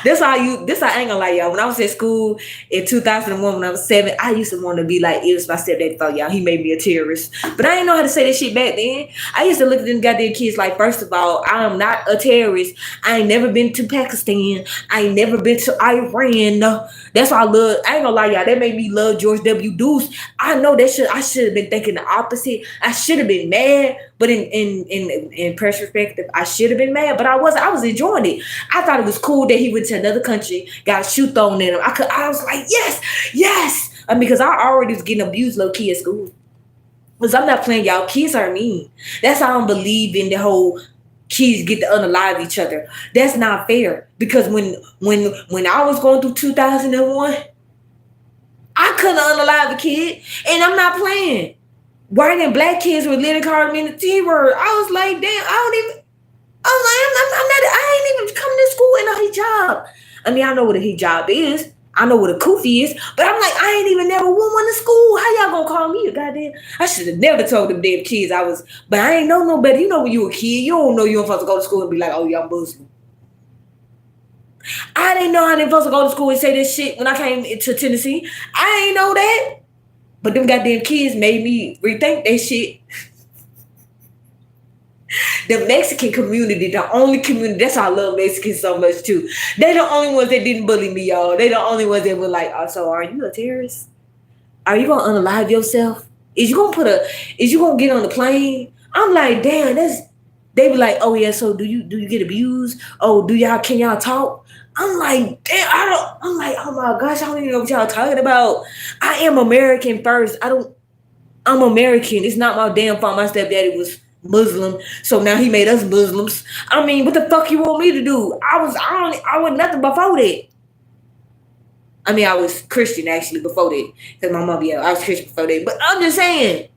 This I ain't gonna lie, y'all. When I was at school in 2001, when I was 7, I used to want to be like, it was my stepdad fault, y'all. He made me a terrorist. But I didn't know how to say that shit back then. I used to look at them goddamn kids like, first of all, I am not a terrorist. I ain't never been to Pakistan. I ain't never been to Iran. No. That's why I ain't gonna lie, y'all. That made me love George W. Bush. I know that I should have been thinking the opposite. I should have been mad. But in perspective, I should have been mad, but I wasn't. I was enjoying it. I thought it was cool that he went to another country, got a shoe thrown at him. I was like, yes. Because I already was getting abused low key at school. Because I'm not playing, y'all. Kids are mean. That's how I don't believe in the whole kids get to unalive each other. That's not fair. Because when I was going through 2001, I couldn't unalive a kid, and I'm not playing. White and black kids were literally calling me the T word. I was like, damn, I was like, I ain't even coming to school in a hijab. I mean, I know what a hijab is. I know what a kufi is. But I'm like, I ain't even never wore one to school. How y'all gonna call me a goddamn? I should have never told them damn kids I was, but I ain't know no better. You know when you a kid, you don't know you don't supposed to go to school and be like, oh, y'all Muslim. I didn't know I didn't supposed to go to school and say this shit when I came to Tennessee. I ain't know that. But them goddamn kids made me rethink that shit. The Mexican community, the only community, that's why I love Mexicans so much too. They the only ones that didn't bully me, y'all. They the only ones that were like, oh, so are you a terrorist? Are you gonna unalive yourself? Is you gonna get on the plane? I'm like, damn, they be like, oh yeah, so do you get abused? Oh, can y'all talk? I'm like, damn, I'm like, oh my gosh, I don't even know what y'all talking about. I am American first. I'm American. It's not my damn fault my stepdaddy was Muslim. So now he made us Muslims. I mean, what the fuck you want me to do? I was nothing before that. I mean, I was Christian actually before that. Cause my mom, yeah, I was Christian before that. But I'm just saying,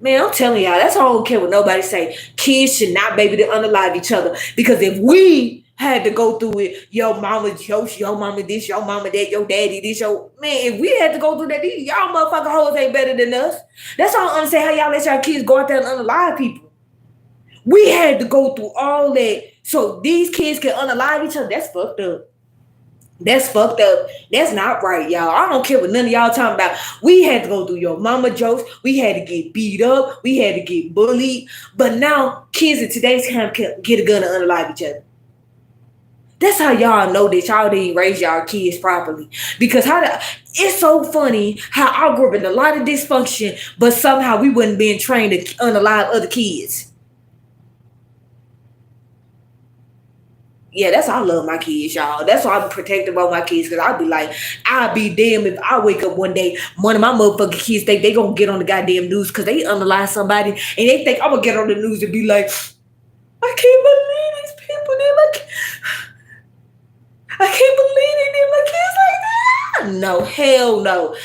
man, I'm telling y'all, that's why I don't care what nobody say. Kids should not be able to unalive each other. Because if we had to go through it, your mama jokes, your mama this, your mama that, your daddy this, your man, if we had to go through that, y'all motherfucking hoes ain't better than us. That's why I don't understand how y'all let y'all kids go out there and unalive people. We had to go through all that so these kids can unalive each other. That's fucked up. That's fucked up. That's not right, y'all. I don't care what none of y'all talking about. We had to go through your mama jokes. We had to get beat up. We had to get bullied. But now kids in today's time can get a gun and unalive each other. That's how y'all know that y'all didn't raise y'all kids properly. Because it's so funny how I grew up in a lot of dysfunction, but somehow we wasn't being trained to unalive other kids. Yeah, that's why I love my kids, y'all. That's why I'm protective of my kids, because I'll be like, I'll be damned if I wake up one day, one of my motherfucking kids think they gonna get on the goddamn news because they underline somebody and they think I'm gonna get on the news and be like, I can't believe these people, I can't believe they did my kids like that. No, hell no.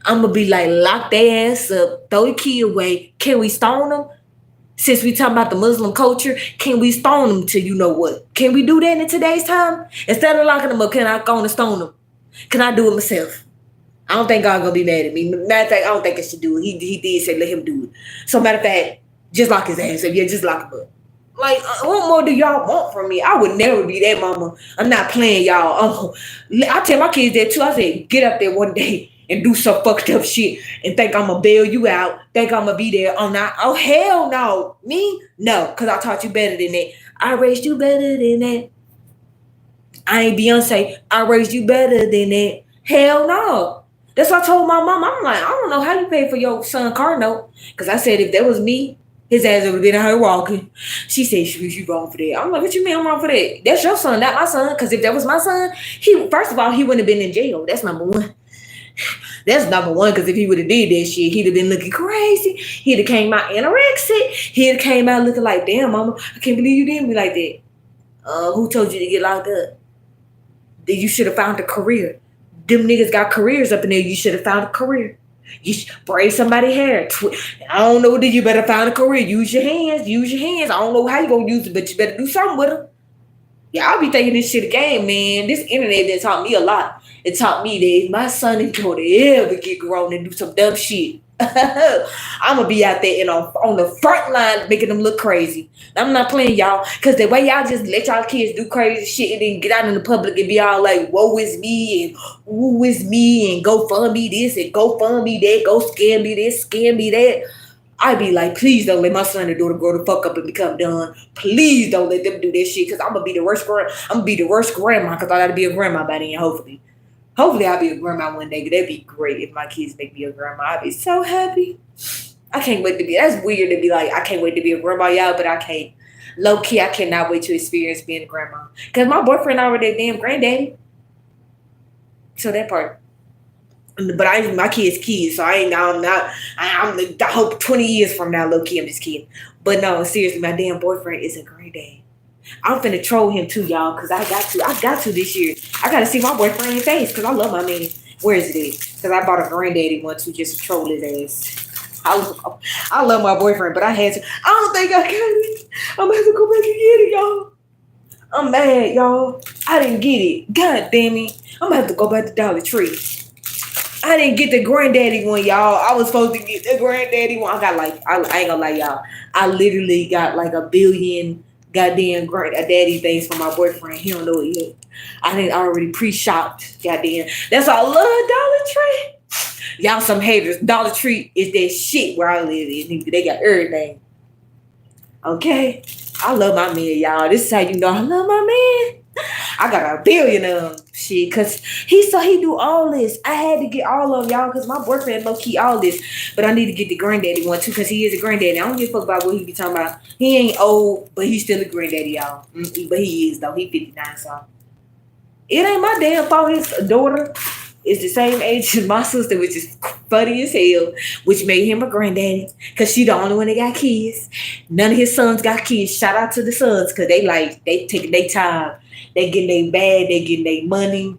I'm gonna be like, lock their ass up, throw the key away. Can we stone them? Since we talking about the Muslim culture, can we stone them to you know what? Can we do that in today's time? Instead of locking them up, can I go and stone them? Can I do it myself? I don't think God gonna be mad at me. Matter of fact, I don't think I should do it. He did say let him do it. So matter of fact, just lock his ass up. Yeah, just lock him up. Like, what more do y'all want from me? I would never be that mama. I'm not playing y'all. I tell my kids that too. I said, get up there one day and do some fucked up shit and think I'm gonna bail you out, think I'm gonna be there. I'm not. Oh, hell no. Me? No, because I taught you better than that. I raised you better than that. I ain't Beyonce. I raised you better than that. Hell no. That's what I told my mom. I'm like, I don't know how you pay for your son car note. Because I said, if that was me, his ass would have been out here walking. She said, you wrong for that. I'm like, what you mean I'm wrong for that? That's your son, not my son. Because if that was my son, first of all, he wouldn't have been in jail. That's number one. That's number one, because if he would have did that shit, he'd have been looking crazy. He'd have came out anorexic. He'd have came out looking like, damn, mama, I can't believe you did me like that. Who told you to get locked up? Then you should have found a career. Them niggas got careers up in there. You should have found a career. You should braid somebody's hair. I don't know. Then you better find a career. Use your hands. I don't know how you gonna use it, but you better do something with them. Yeah, I'll be thinking this shit again, man. This internet done taught me a lot. It taught me that if my son ain't gonna ever get grown and do some dumb shit, I'm gonna be out there and on the front line making them look crazy. I'm not playing y'all, because the way y'all just let y'all kids do crazy shit and then get out in the public and be all like, woe is me and woo is me and go fund me this and go fund me that, go scam me this, scam me that. I'd be like, please don't let my son and daughter grow the fuck up and become done. Please don't let them do this shit, because I'm gonna be the worst grandma, because I gotta be a grandma by then, hopefully. Hopefully I'll be a grandma one day. That'd be great if my kids make me a grandma. I'd be so happy. I can't wait to be. That's weird to be like, I can't wait to be a grandma, y'all, but I can't. Low key, I cannot wait to experience being a grandma. Because my boyfriend already a damn granddaddy. So that part. But my kids, so I hope 20 years from now, low key, I'm just kidding. But no, seriously, my damn boyfriend is a granddad. I'm finna troll him too, y'all, because I got to this year. I gotta see my boyfriend's face, because I love my man. Where is it at? Because I bought a granddaddy one too, just to troll his ass. I love my boyfriend, but I had to. I don't think I got it. I'm gonna have to go back and get it, y'all. I'm mad, y'all. I didn't get it. God damn it. I'm gonna have to go back to Dollar Tree. I didn't get the granddaddy one, y'all. I was supposed to get the granddaddy one. I ain't gonna lie, y'all. I literally got like a billion goddamn daddy things for my boyfriend. He don't know it yet. I think I already pre-shopped. Goddamn. That's why I love Dollar Tree. Y'all some haters. Dollar Tree is that shit where I live. They got everything. Okay? I love my man, y'all. This is how you know I love my man. I got a billion of them. Shit, because he do all this. I had to get all of y'all because my boyfriend low-key all this. But I need to get the granddaddy one too, because he is a granddaddy. I don't give a fuck about what he be talking about. He ain't old, but he's still a granddaddy, y'all. But he is, though. He 59, so. It ain't my damn fault his daughter is the same age as my sister, which is funny as hell, which made him a granddaddy because she the only one that got kids. None of his sons got kids. Shout out to the sons because they taking their time. They getting their bag, they getting their money.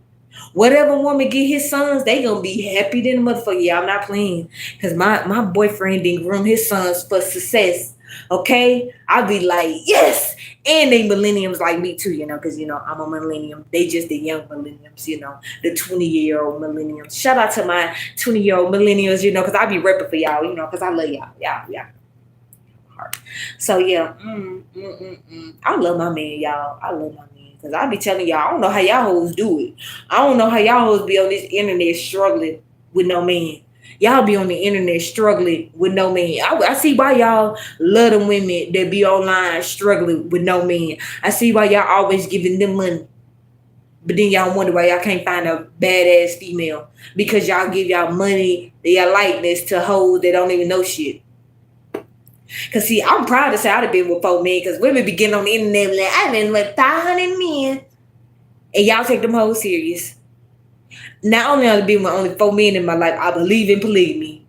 Whatever woman get his sons, they gonna be happy than the motherfucker. Yeah, I'm not playing. Cause my boyfriend didn't groom his sons for success. Okay? I'll be like, yes! And they millenniums like me too, cause I'm a millennium. They just the young millenniums, the 20-year-old millenniums. Shout out to my 20-year-old millennials, cause I be repping for y'all, cause I love y'all. Y'all. So yeah, I love my man, y'all. I love my man. Cause I be telling y'all, I don't know how y'all hoes do it. I don't know how y'all hoes be on this internet struggling with no man. Y'all be on the internet struggling with no man. I see why y'all love them women that be online struggling with no man. I see why y'all always giving them money. But then y'all wonder why y'all can't find a badass female. Because y'all give y'all money, y'all likeness to hoes that don't even know shit. Cause see, I'm proud to say I'd have been with 4 men. Cause women be getting on the internet like I've been with 500 men, and y'all take them hoes serious. Not only have I been with only 4 men in my life, I believe in polygamy.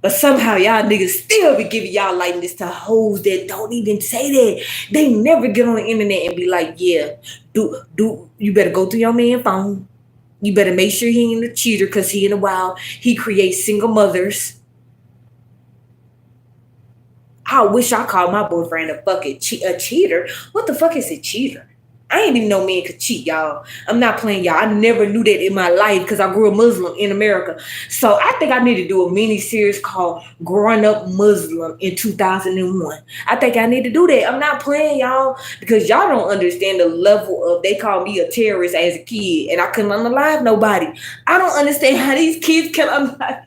But somehow y'all niggas still be giving y'all likeness to hoes that don't even say that. They never get on the internet and be like, yeah, do you better go through your man phone. You better make sure he ain't a cheater, cause he in a while he creates single mothers. I wish I called my boyfriend a fucking a cheater. What the fuck is a cheater? I ain't even know men could cheat, y'all. I'm not playing, y'all. I never knew that in my life because I grew up Muslim in America. So I think I need to do a mini series called Growing Up Muslim in 2001. I think I need to do that. I'm not playing, y'all, because y'all don't understand the level of, they call me a terrorist as a kid and I couldn't unalive nobody. I don't understand how these kids can unalive.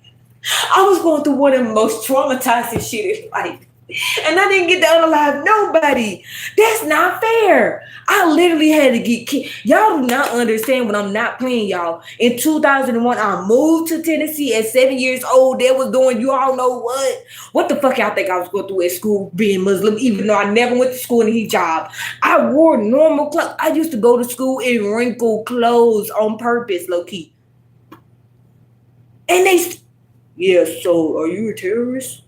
I was going through one of the most traumatizing shit in life. And I didn't get to unalive nobody. That's not fair. I literally had to get killed. Y'all do not understand when I'm not playing, y'all. In 2001, I moved to Tennessee at 7 years old. They was doing you all know what. What the fuck y'all think I was going through at school being Muslim, even though I never went to school in a hijab. I wore normal clothes. I used to go to school in wrinkled clothes on purpose, low-key. And yeah, so are you a terrorist?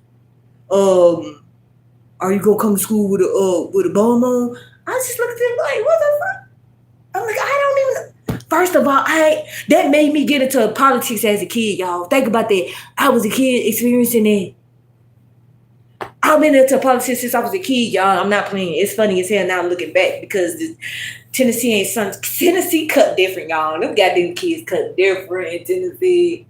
Are you gonna come to school with a bomb on? I just looked at them like, what the fuck? I'm like, I don't even. First of all, that made me get into politics as a kid, y'all. Think about that. I was a kid experiencing that. I've been into politics since I was a kid, y'all. I'm not playing. It's funny as hell now looking back because Tennessee cut different, y'all. Them goddamn kids cut different in Tennessee.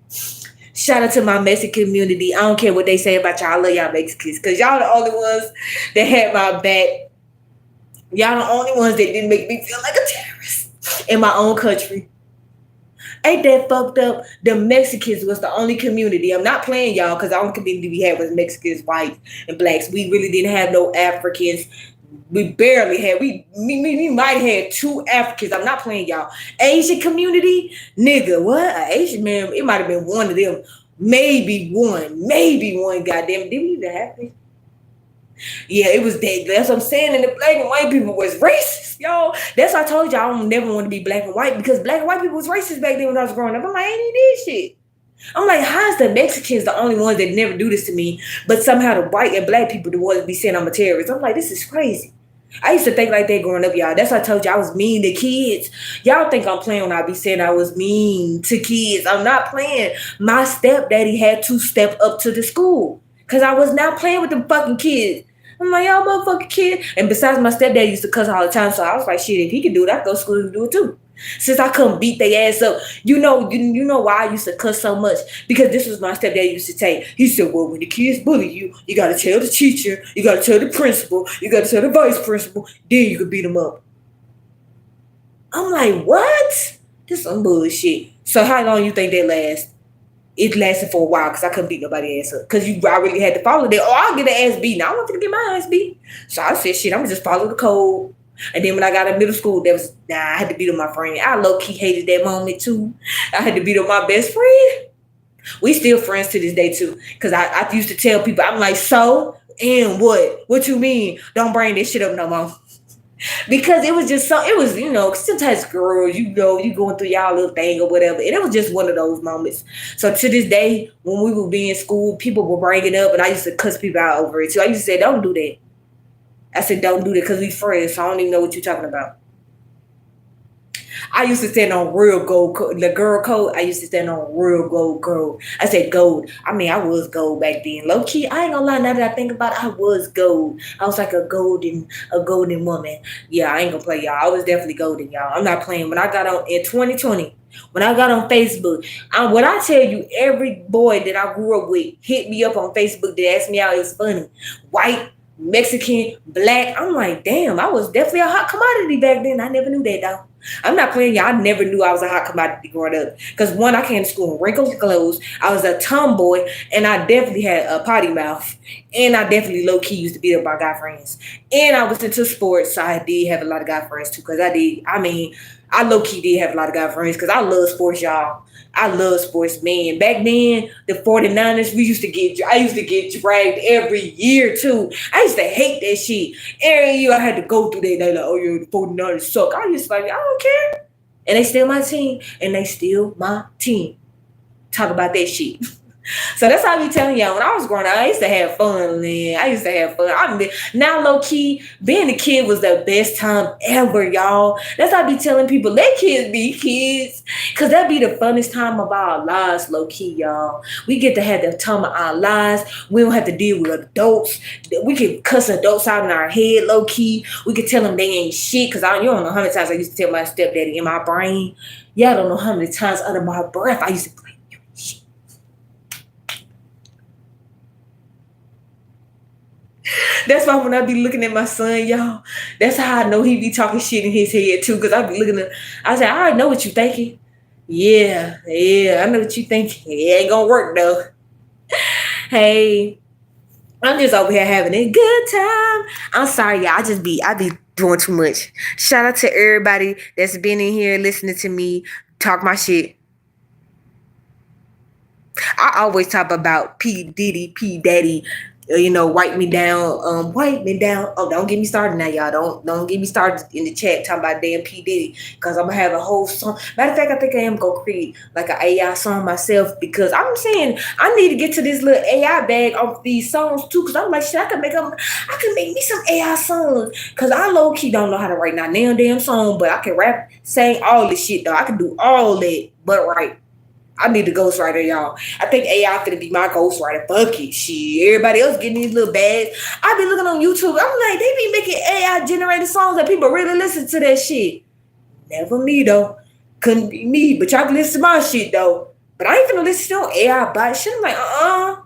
Shout out to my Mexican community. I don't care what they say about y'all. I love y'all Mexicans because y'all the only ones that had my back. Y'all the only ones that didn't make me feel like a terrorist in my own country. Ain't that fucked up? The Mexicans was the only community. I'm not playing, y'all, because the only community we had was Mexicans, whites, and blacks. We really didn't have no Africans. We barely had. We might have had 2 Africans. I'm not playing, y'all. Asian community, nigga, what? An Asian man? It might have been one of them. Maybe one. Goddamn, did we even have it? Yeah, it was that. That's what I'm saying. And the black and white people was racist, y'all. That's why I told y'all I don't never want to be black and white because black and white people was racist back then when I was growing up. I'm like, I ain't did shit. I'm like, how is the Mexicans the only ones that never do this to me, but somehow the white and black people the ones be saying I'm a terrorist? I'm like, this is crazy. I used to think like that growing up, y'all. That's why I told you I was mean to kids. Y'all think I'm playing when I be saying I was mean to kids. I'm not playing. My stepdaddy had to step up to the school because I was not playing with them fucking kids. I'm like, y'all motherfucking kid. And besides, my stepdad used to cuss all the time, so I was like, shit, if he can do it, I can go to school and do it too. Since I couldn't beat their ass up, you know why I used to cuss so much? Because this was my stepdad used to say. He said, well, when the kids bully you, you got to tell the teacher, you got to tell the principal, you got to tell the vice principal, then you can beat them up. I'm like, what? This is some bullshit. So how long you think that lasts? It lasted for a while because I couldn't beat nobody ass up. Because I really had to follow that. Oh, I'll get an ass beat. Now I want to get my ass beat. So I said, shit, I'm going to just follow the code. And then when I got in middle school, I had to beat up my friend. I low-key hated that moment too. I had to beat up my best friend. We still friends to this day too. Because I used to tell people, I'm like, so? And what? What you mean? Don't bring this shit up no more. because it was just so it was sometimes girls you going through y'all little thing or whatever, and it was just one of those moments. So to this day, when we would be in school, people would bring it up, and I used to cuss people out over it. So I used to say, "Don't do that." I said, "Don't do that because we friends." So I don't even know what you're talking about. I used to stand on real gold, the girl code. I used to stand on real gold. I said gold. I mean, I was gold back then. Low key, I ain't gonna lie. Now that I think about it, I was gold. I was like a golden woman. Yeah, I ain't gonna play y'all. I was definitely golden, y'all. I'm not playing. When I got on in 2020, when I got on Facebook, when I tell you, every boy that I grew up with hit me up on Facebook to ask me out. It was funny. White, Mexican, black. I'm like, damn, I was definitely a hot commodity back then. I never knew that though. I'm not playing y'all. I never knew I was a hot commodity growing up. Because one, I came to school in wrinkled clothes. I was a tomboy, and I definitely had a potty mouth. And I definitely low key used to beat up my guy friends. And I was into sports, so I did have a lot of guy friends too. Because I did. I mean, I low key did have a lot of guy friends because I love sports, y'all. I love sports, man. Back then, the 49ers, I used to get dragged every year too. I used to hate that shit. Every year I had to go through that. They like, oh yeah, the 49ers suck. I just like, I don't care. And they still my team. And they still my team. Talk about that shit. So that's how I be telling y'all. When I was growing up, I used to have fun, man. I used to have fun. Now low key, being a kid was the best time ever, y'all. That's how I be telling people, let kids be kids. Cause that be the funnest time of our lives, low key, y'all. We get to have the time of our lives. We don't have to deal with adults. We can cuss adults out in our head, low key. We can tell them they ain't shit. Cause you don't know how many times I used to tell my stepdaddy in my brain. Y'all don't know how many times under my breath I used to play. That's why when I be looking at my son, y'all, that's how I know he be talking shit in his head too. Cause I be looking at, I say, I already know what you thinking. Yeah, I know what you thinking. It ain't gonna work though. Hey, I'm just over here having a good time. I'm sorry, y'all. I be doing too much. Shout out to everybody that's been in here listening to me talk my shit. I always talk about P Diddy, P Daddy, wipe me down. Oh, don't get me started now, y'all. Don't get me started in the chat talking about damn P Diddy, because I'm gonna have a whole song. Matter of fact, I think I am gonna create like an AI song myself, because I'm saying I need to get to this little AI bag of these songs too. Because I'm like, shit, I can make me some AI songs. Because I low key don't know how to write now damn song, but I can rap, sing all this shit though. I can do all that, but right. I need a ghostwriter, y'all. I think AI finna be my ghostwriter. Fuck it. Shit. Everybody else getting these little bags. I be looking on YouTube. I'm like, they be making AI generated songs that people really listen to that shit. Never me though. Couldn't be me. But y'all can listen to my shit though. But I ain't gonna listen to no AI bot shit. I'm like,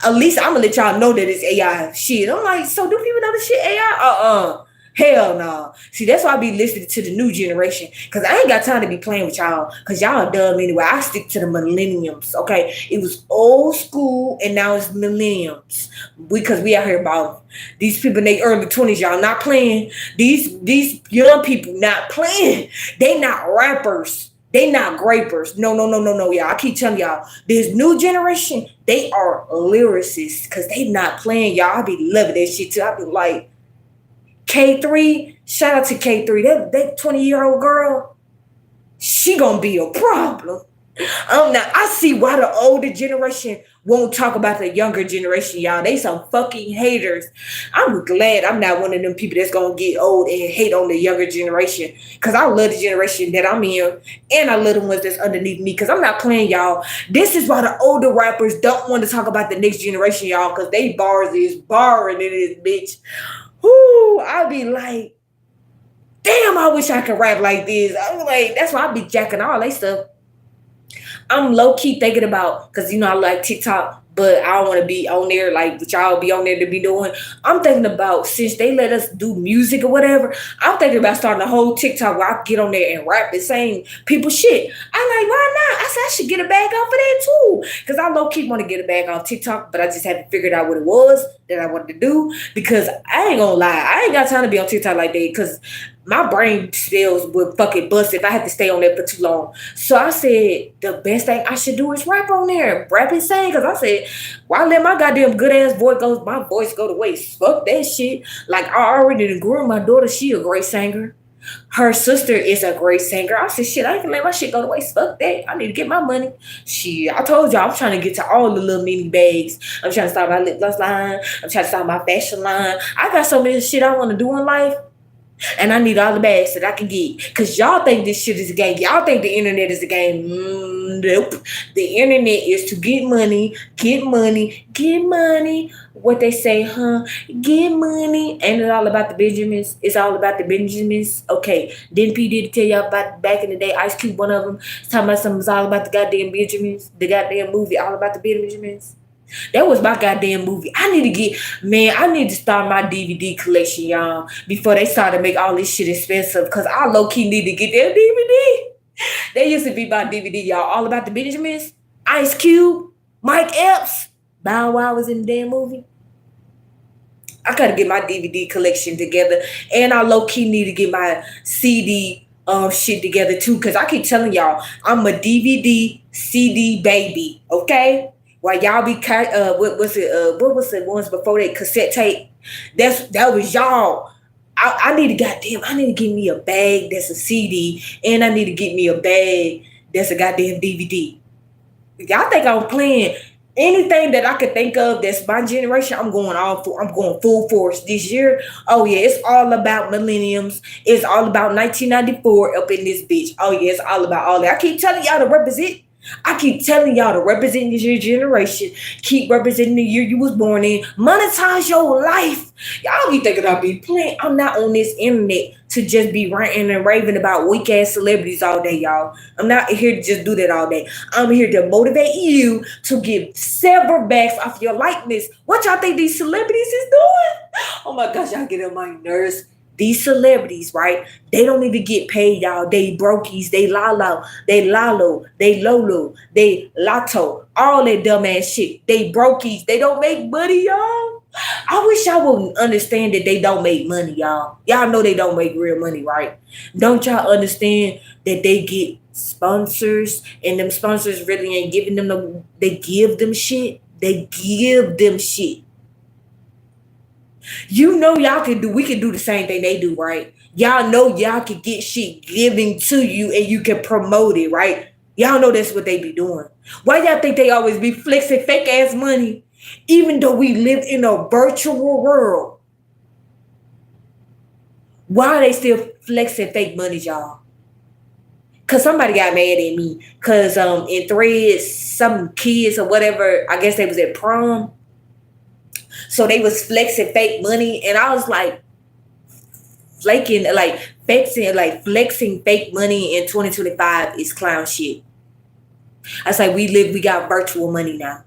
At least I'm gonna let y'all know that it's AI shit. I'm like, so do people know the shit AI? Hell no. Nah. See, that's why I be listening to the new generation. Cause I ain't got time to be playing with y'all. Cause y'all dumb anyway. I stick to the millenniums. Okay. It was old school and now it's millenniums. Because we out here about these people in their early 20s, y'all not playing. These young people not playing. They not rappers. They not grapers. No, y'all. I keep telling y'all, this new generation, they are lyricists because they not playing, y'all. I be loving that shit too. I be like, K3, shout out to K3. That 20-year-old girl, she gonna be a problem. Now I see why the older generation won't talk about the younger generation, y'all. They some fucking haters. I'm glad I'm not one of them people that's gonna get old and hate on the younger generation. Cause I love the generation that I'm in, and I love the ones that's underneath me. Cause I'm not playing, y'all. This is why the older rappers don't want to talk about the next generation, y'all. Cause they bars is barring in this bitch. Whoo! I'll be like, damn, I wish I could rap like this. I'm like, that's why I be jacking all that stuff. I'm low key thinking about, because I like TikTok, but I don't want to be on there like what y'all be on there to be doing. I'm thinking about, since they let us do music or whatever, I'm thinking about starting a whole TikTok where I get on there and rap the same people shit. I'm like, why not? I said I should get a bag off of that too. Because I low key want to get a bag off TikTok, but I just haven't figured out what it was that I wanted to do. Because I ain't gonna lie, I ain't got time to be on TikTok like that, because my brain cells would fucking bust if I had to stay on there for too long. So I said the best thing I should do is rap on there, rap and sing. Because I said Why let my goddamn good ass voice go to waste? Fuck that shit. Like I already done grew my daughter, she a great singer. Her sister is a great singer. I said, shit, I ain't gonna let my shit go to waste. Fuck that. I need to get my money. Shit, I told y'all I'm trying to get to all the little mini bags. I'm trying to start my lip gloss line. I'm trying to start my fashion line. I got so many shit I want to do in life. And I need all the bags that I can get. Cause y'all think this shit is a game. Y'all think the internet is a game. Nope. The internet is to get money, get money, get money. What they say, huh? Get money. Ain't it all about the Benjamins? It's all about the Benjamins. Okay. Didn't P Diddy tell y'all about back in the day? Ice Cube, one of them, talking about something was all about the goddamn Benjamins. The goddamn movie, all about the Benjamins. That was my goddamn movie. I need to start my DVD collection, y'all, before they start to make all this shit expensive. Cause I low key need to get their DVD. They used to be my DVD, y'all. All about the Benjamins, Ice Cube, Mike Epps, Bow Wow was in the damn movie. I gotta get my DVD collection together, and I low key need to get my CD shit together too. Cause I keep telling y'all, I'm a DVD CD baby. Okay. While y'all be what was it? What was the ones before that cassette tape? That was y'all. I need to get me a bag that's a CD, and I need to get me a bag that's a goddamn DVD. Y'all think I'm playing anything that I could think of that's my generation? I'm going full force this year. Oh yeah, it's all about millenniums. It's all about 1994 up in this bitch. Oh yeah, it's all about all that. I keep telling y'all to represent. I keep telling y'all to represent your generation. Keep representing the year you was born in. Monetize your life. Y'all be thinking I be playing. I'm not on this internet to just be ranting and raving about weak ass celebrities all day, y'all. I'm not here to just do that all day. I'm here to motivate you to give several backs off your likeness. What y'all think these celebrities is doing? Oh my gosh, y'all get on my nerves. These celebrities, right? They don't even get paid, y'all. They brokies, they lalo, they lolo, they lotto, all that dumbass shit. They brokies, they don't make money, y'all. I wish y'all would understand that they don't make money, y'all. Y'all know they don't make real money, right? Don't y'all understand that they get sponsors, and them sponsors really ain't giving them they give them shit. They give them shit. You know we can do the same thing they do, right? Y'all know y'all can get shit given to you and you can promote it, right? Y'all know that's what they be doing. Why y'all think they always be flexing fake ass money? Even though we live in a virtual world. Why are they still flexing fake money, y'all? Cause somebody got mad at me. Cause in Threads, some kids or whatever, I guess they was at prom. So they was flexing fake money, and I was like, flexing fake money in 2025 is clown shit. I was like, we got virtual money now.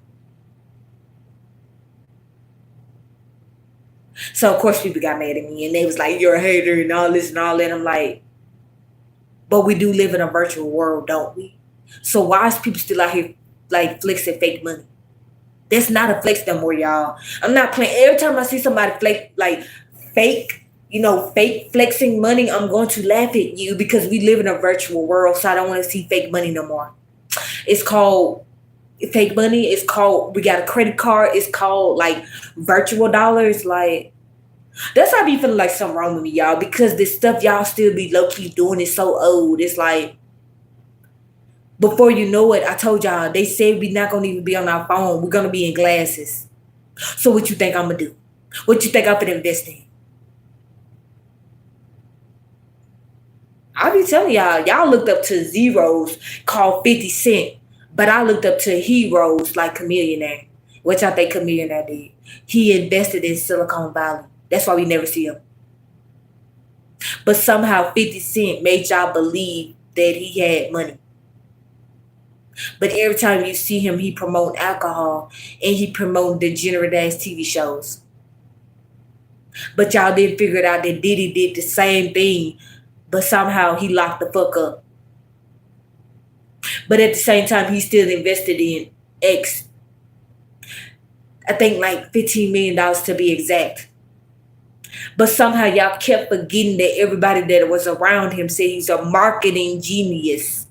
So of course people got mad at me, and they was like, you're a hater and all this and all that. I'm like, but we do live in a virtual world, don't we? So why is people still out here like flexing fake money? That's not a flex no more, y'all. I'm not playing. Every time I see somebody fake, fake flexing money, I'm going to laugh at you because we live in a virtual world. So I don't want to see fake money no more. It's called fake money. It's called, we got a credit card. It's called like virtual dollars. Like, that's how I be feeling like something wrong with me, y'all. Because this stuff y'all still be low key doing is so old. It's like, before you know it, I told y'all, they said we not going to even be on our phone. We're going to be in glasses. So what you think I'm going to do? What you think I'm going to invest in? I be telling y'all looked up to zeros called 50 Cent. But I looked up to heroes like Chameleonaire. Which I think Chameleonaire did. He invested in Silicon Valley. That's why we never see him. But somehow 50 Cent made y'all believe that he had money. But every time you see him, he promote alcohol and he promote degenerate ass TV shows. But y'all didn't figure it out that Diddy did the same thing, but somehow he locked the fuck up. But at the same time, he still invested in X. I think like $15 million to be exact. But somehow y'all kept forgetting that everybody that was around him said he's a marketing genius.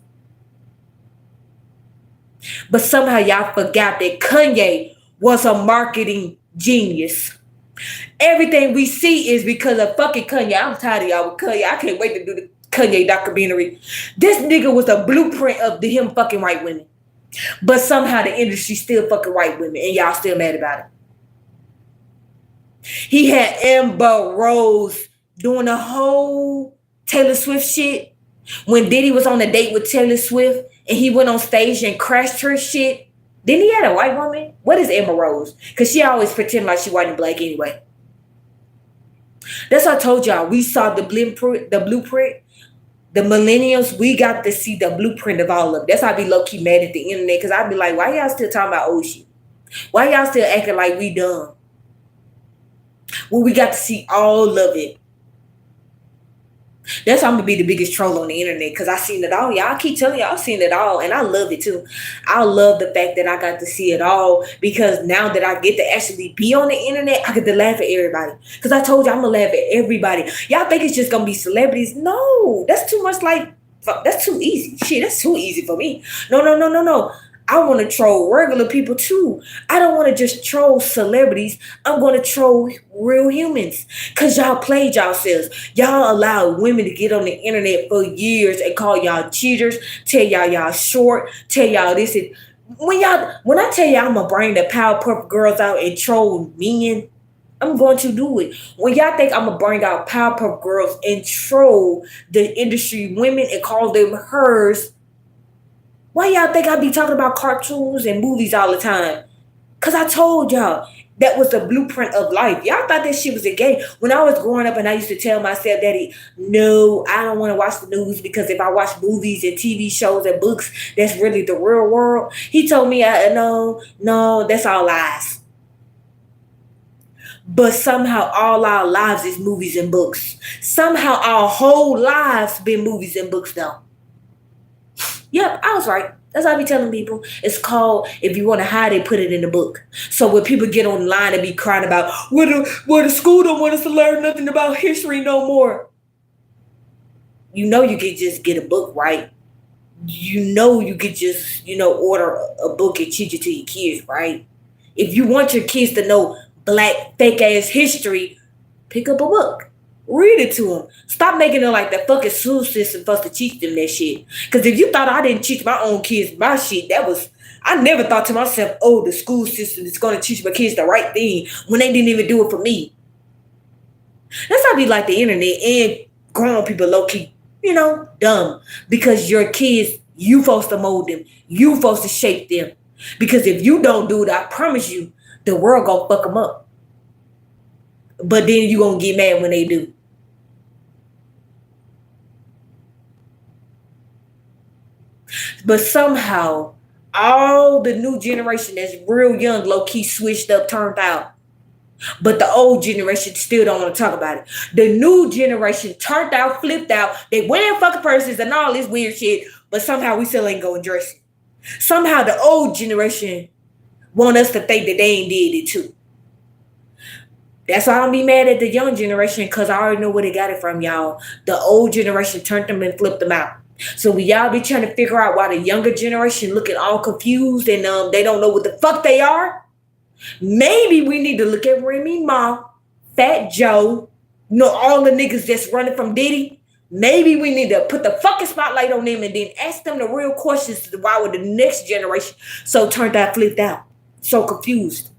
But somehow y'all forgot that Kanye was a marketing genius. Everything we see is because of fucking Kanye. I'm tired of y'all with Kanye. I can't wait to do the Kanye documentary. This nigga was a blueprint of him fucking white women. But somehow the industry still fucking white women and y'all still mad about it. He had Amber Rose doing the whole Taylor Swift shit. When Diddy was on a date with Taylor Swift and he went on stage and crashed her shit. Then he had a white woman? What is Amber Rose? Because she always pretend like she white and black anyway. That's what I told y'all. We saw the blueprint. The millennials, we got to see the blueprint of all of it. That's why I be low-key mad at the internet. Because I be like, why y'all still talking about old shit? Why y'all still acting like we dumb? Well, we got to see all of it. That's why I'm gonna be the biggest troll on the internet because I seen it all. Y'all keep telling y'all seen it all, and I love it too. I love the fact that I got to see it all because now that I get to actually be on the internet, I get to laugh at everybody. Because I told you I'm gonna laugh at everybody. Y'all think it's just gonna be celebrities? No, that's too much. Like that's too easy. Shit, that's too easy for me. No. I want to troll regular people too. I don't want to just troll celebrities. I'm going to troll real humans. Because y'all played yourselves. Y'all allowed women to get on the internet for years and call y'all cheaters, tell y'all short, tell y'all this. When I tell y'all I'm going to bring the Powerpuff Girls out and troll men, I'm going to do it. When y'all think I'm going to bring out Powerpuff Girls and troll the industry women and call them hers, why y'all think I be talking about cartoons and movies all the time? Because I told y'all that was the blueprint of life. Y'all thought that shit was a game. When I was growing up and I used to tell myself, Daddy, no, I don't want to watch the news because if I watch movies and TV shows and books, that's really the real world. He told me, no, that's all lies. But somehow all our lives is movies and books. Somehow our whole lives been movies and books though. Yep, I was right. That's how I be telling people. It's called, if you want to hide it, put it in the book. So when people get online and be crying about, well, the school don't want us to learn nothing about history no more. You know you could just get a book, right? You know you could just, order a book and teach it to your kids, right? If you want your kids to know black fake-ass history, pick up a book. Read it to them. Stop making it like the fucking school system supposed to teach them that shit. Because if you thought I didn't teach my own kids my shit, I never thought to myself, oh, the school system is going to teach my kids the right thing when they didn't even do it for me. That's how I be like the internet and grown people low-key, dumb. Because your kids, you supposed to mold them. You supposed to shape them. Because if you don't do it, I promise you, the world gonna fuck them up. But then you gonna get mad when they do. But somehow, all the new generation that's real young, low-key switched up, turned out. But the old generation still don't want to talk about it. The new generation turned out, flipped out. They wearing fucking purses and all this weird shit. But somehow we still ain't going dressing. Somehow the old generation want us to think that they ain't did it too. That's why I don't be mad at the young generation because I already know where they got it from, y'all. The old generation turned them and flipped them out. So we y'all be trying to figure out why the younger generation looking all confused and they don't know what the fuck they are. Maybe we need to look at Remy Ma, Fat Joe, all the niggas that's running from Diddy. Maybe we need to put the fucking spotlight on them and then ask them the real questions to why would the next generation so turned out, flipped out, so confused,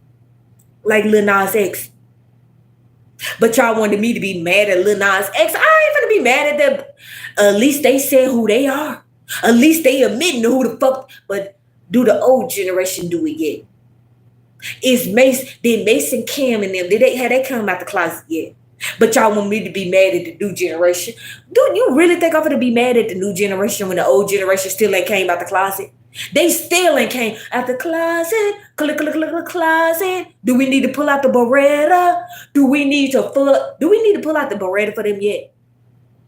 like Lil Nas X. But y'all wanted me to be mad at Lil Nas X. I ain't gonna be mad at them. At least they said who they are. At least they admitting who the fuck. But do the old generation do it yet? Did Mace and Cam and them, have they come out the closet yet? But y'all want me to be mad at the new generation. Do you really think I'm gonna be mad at the new generation when the old generation still ain't came out the closet? They still ain't came out the closet. Closet. Do we need to pull out the Beretta? Do we need to pull out the Beretta for them yet?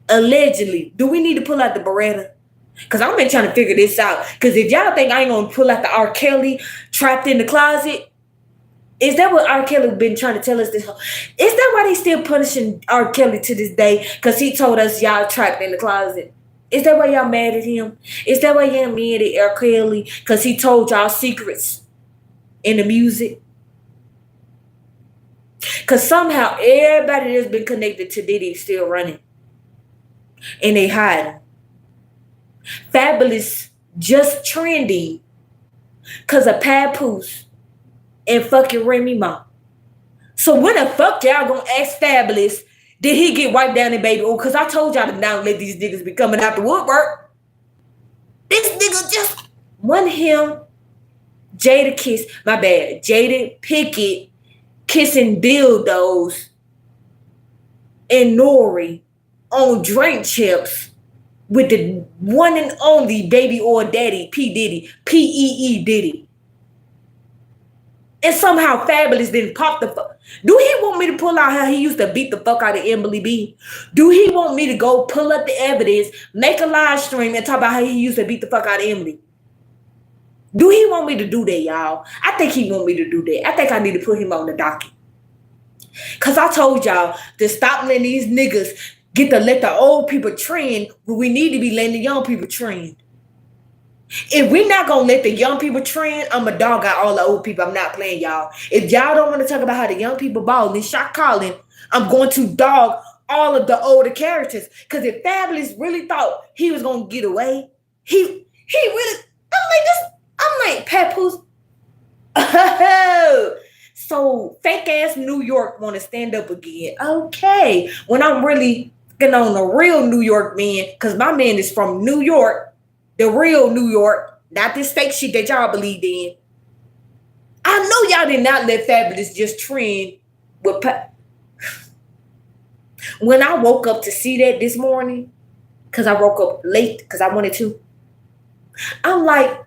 Allegedly, do we need to pull out the Beretta? Because I've been trying to figure this out. Because if y'all think I ain't gonna pull out the R. Kelly trapped in the closet, is that what R. Kelly been trying to tell us this whole? Is that why they still punishing R. Kelly to this day? Because he told us y'all trapped in the closet. Is that why y'all mad at him? Is that why y'all mad at R. Kelly? Because he told y'all secrets in the music? Because somehow everybody that's been connected to Diddy is still running. And they hiding. Fabulous just trendy because of Papoose and fucking Remy Ma. So when the fuck y'all gonna ask Fabulous, did he get wiped down in baby? Oh, because I told y'all to not let these niggas be coming out the woodwork. This nigga just want him, Jada kiss, my bad, Jada Pickett kissing dildos and Nori on drink chips with the one and only baby or daddy, P. Diddy, P-E-E Diddy. And somehow Fabulous didn't pop the fuck. Do he want me to pull out how he used to beat the fuck out of Emily B? Do he want me to go pull up the evidence, make a live stream, and talk about how he used to beat the fuck out of Emily? Do he want me to do that, y'all? I think he want me to do that. I think I need to put him on the docket. Because I told y'all to stop letting these niggas get to let the old people trend, but we need to be letting the young people trend. If we're not going to let the young people trend, I'm a dog out all the old people. I'm not playing, y'all. If y'all don't want to talk about how the young people ball, then shot calling, I'm going to dog all of the older characters. Because if Fabulous really thought he was going to get away, he really, I'm like, Papoose. Oh, so fake ass New York want to stand up again. Okay. When I'm really getting on a real New York man, because my man is from New York. The real New York, not this fake shit that y'all believed in. I know y'all did not let Fabulous just trend with When I woke up to see that this morning, because I woke up late because I wanted to, I'm like,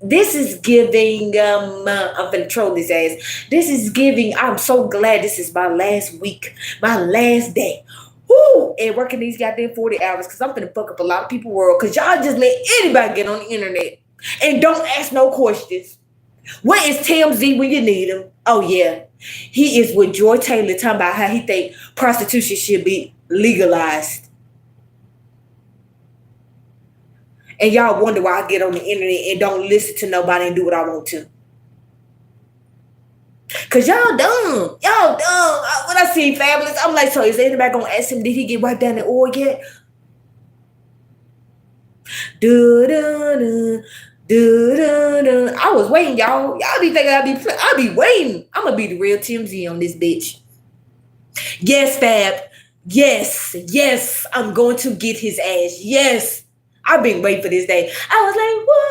this is giving, I'm finna troll this ass. This is giving, I'm so glad this is my last week, my last day. Woo! And working these goddamn 40 hours because I'm finna fuck up a lot of people's world because y'all just let anybody get on the internet and don't ask no questions. Where is TMZ when you need him? Oh, yeah. He is with Joy Taylor talking about how he think prostitution should be legalized. And y'all wonder why I get on the internet and don't listen to nobody and do what I want to. Cause y'all dumb. Y'all dumb. When I see Fabulous, I'm like, so is anybody gonna ask him, did he get wiped down in oil yet? I was waiting, y'all. Y'all be thinking I'll be waiting. I'm gonna be the real TMZ on this bitch. Yes, Fab. Yes, I'm going to get his ass. Yes. I've been waiting for this day. I was like, whoa.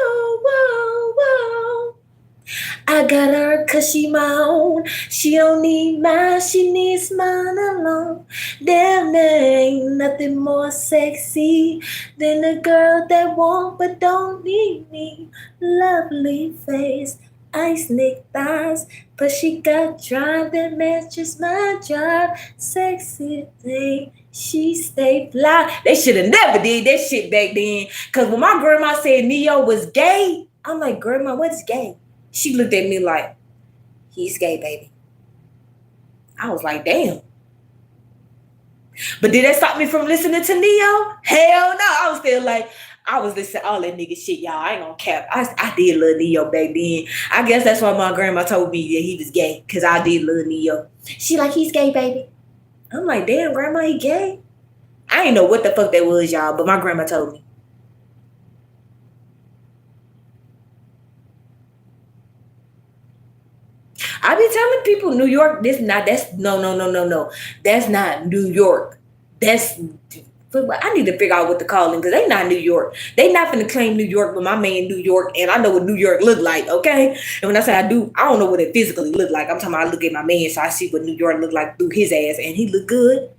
I got her cause she my own. She don't need mine, she needs mine alone. Damn, there ain't nothing more sexy than a girl that want but don't need me. Lovely face, ice neck thighs, but she got drive that matches my drive. Sexy thing, she stay fly. They should have never did that shit back then. Cause when my grandma said Neo was gay, I'm like, Grandma, what's gay? She looked at me like, he's gay, baby. I was like, damn. But did that stop me from listening to Neo? Hell no. I was still like, I was listening to all that nigga shit, y'all. I ain't gonna cap. I did love Neo back then. I guess that's why my grandma told me that he was gay. Because I did love Neo. She like, he's gay, baby. I'm like, damn, Grandma, he gay? I ain't know what the fuck that was, y'all. But my grandma told me. I be telling people New York, no. That's not New York. I need to figure out what to call them because they not New York. They not finna claim New York, but my man New York, and I know what New York look like, okay? And when I say I do, I don't know what it physically look like. I'm talking about I look at my man, so I see what New York look like through his ass, and he look good.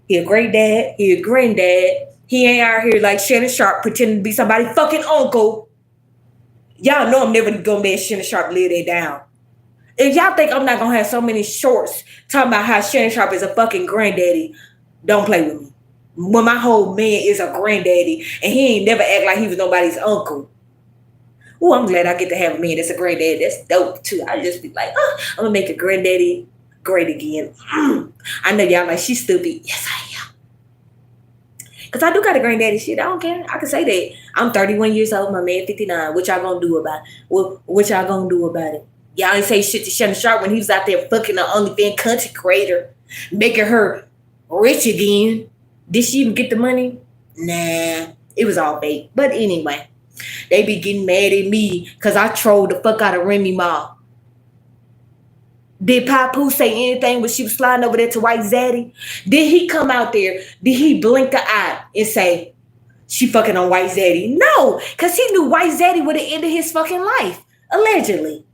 He a great dad. He a granddad. He ain't out here like Shannon Sharp pretending to be somebody's fucking uncle. Y'all know I'm never gonna let Shannon Sharp lay that down. If y'all think I'm not gonna have so many shorts talking about how Shannon Sharp is a fucking granddaddy, don't play with me. When my whole man is a granddaddy and he ain't never act like he was nobody's uncle. Oh, I'm glad I get to have a man that's a granddaddy. That's dope too. I just be like, I'm gonna make a granddaddy great again. I know y'all like she's stupid. Yes, I am. Cause I do got a granddaddy shit. I don't care. I can say that. I'm 31 years old. My man 59. What y'all gonna do about it? What y'all gonna do about it? Y'all ain't say shit to Shannon Sharp when he was out there fucking the OnlyFans content creator, making her rich again. Did she even get the money? Nah, it was all fake. But anyway, they be getting mad at me because I trolled the fuck out of Remy Ma. Did Papu say anything when she was sliding over there to White Zaddy? Did he come out there? Did he blink an eye and say, she fucking on White Zaddy? No, because he knew White Zaddy would have ended his fucking life, allegedly.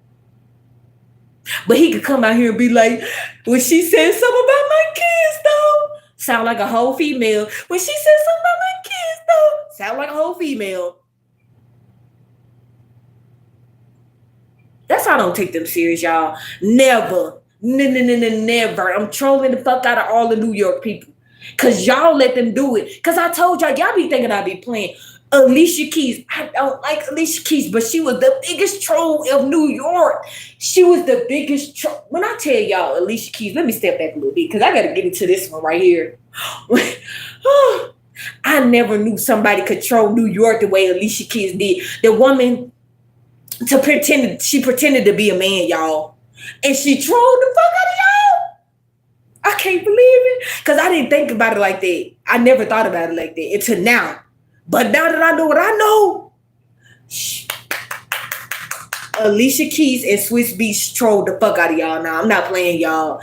But he could come out here and be like, when she said something about my kids, though, sound like a whole female. When she said something about my kids, though, sound like a whole female. That's why I don't take them serious, y'all. Never. Never. I'm trolling the fuck out of all the New York people. Because y'all let them do it. Because I told y'all be thinking I be playing. Alicia Keys. I don't like Alicia Keys, but she was the biggest troll of New York. She was the biggest troll. When I tell y'all Alicia Keys, let me step back a little bit because I got to get into this one right here. I never knew somebody could troll New York the way Alicia Keys did. The woman she pretended to be a man, y'all. And she trolled the fuck out of y'all. I can't believe it. Because I didn't think about it like that. I never thought about it like that until now. But now that I know what I know, Alicia Keys and Swiss Beats trolled the fuck out of y'all now. I'm not playing y'all.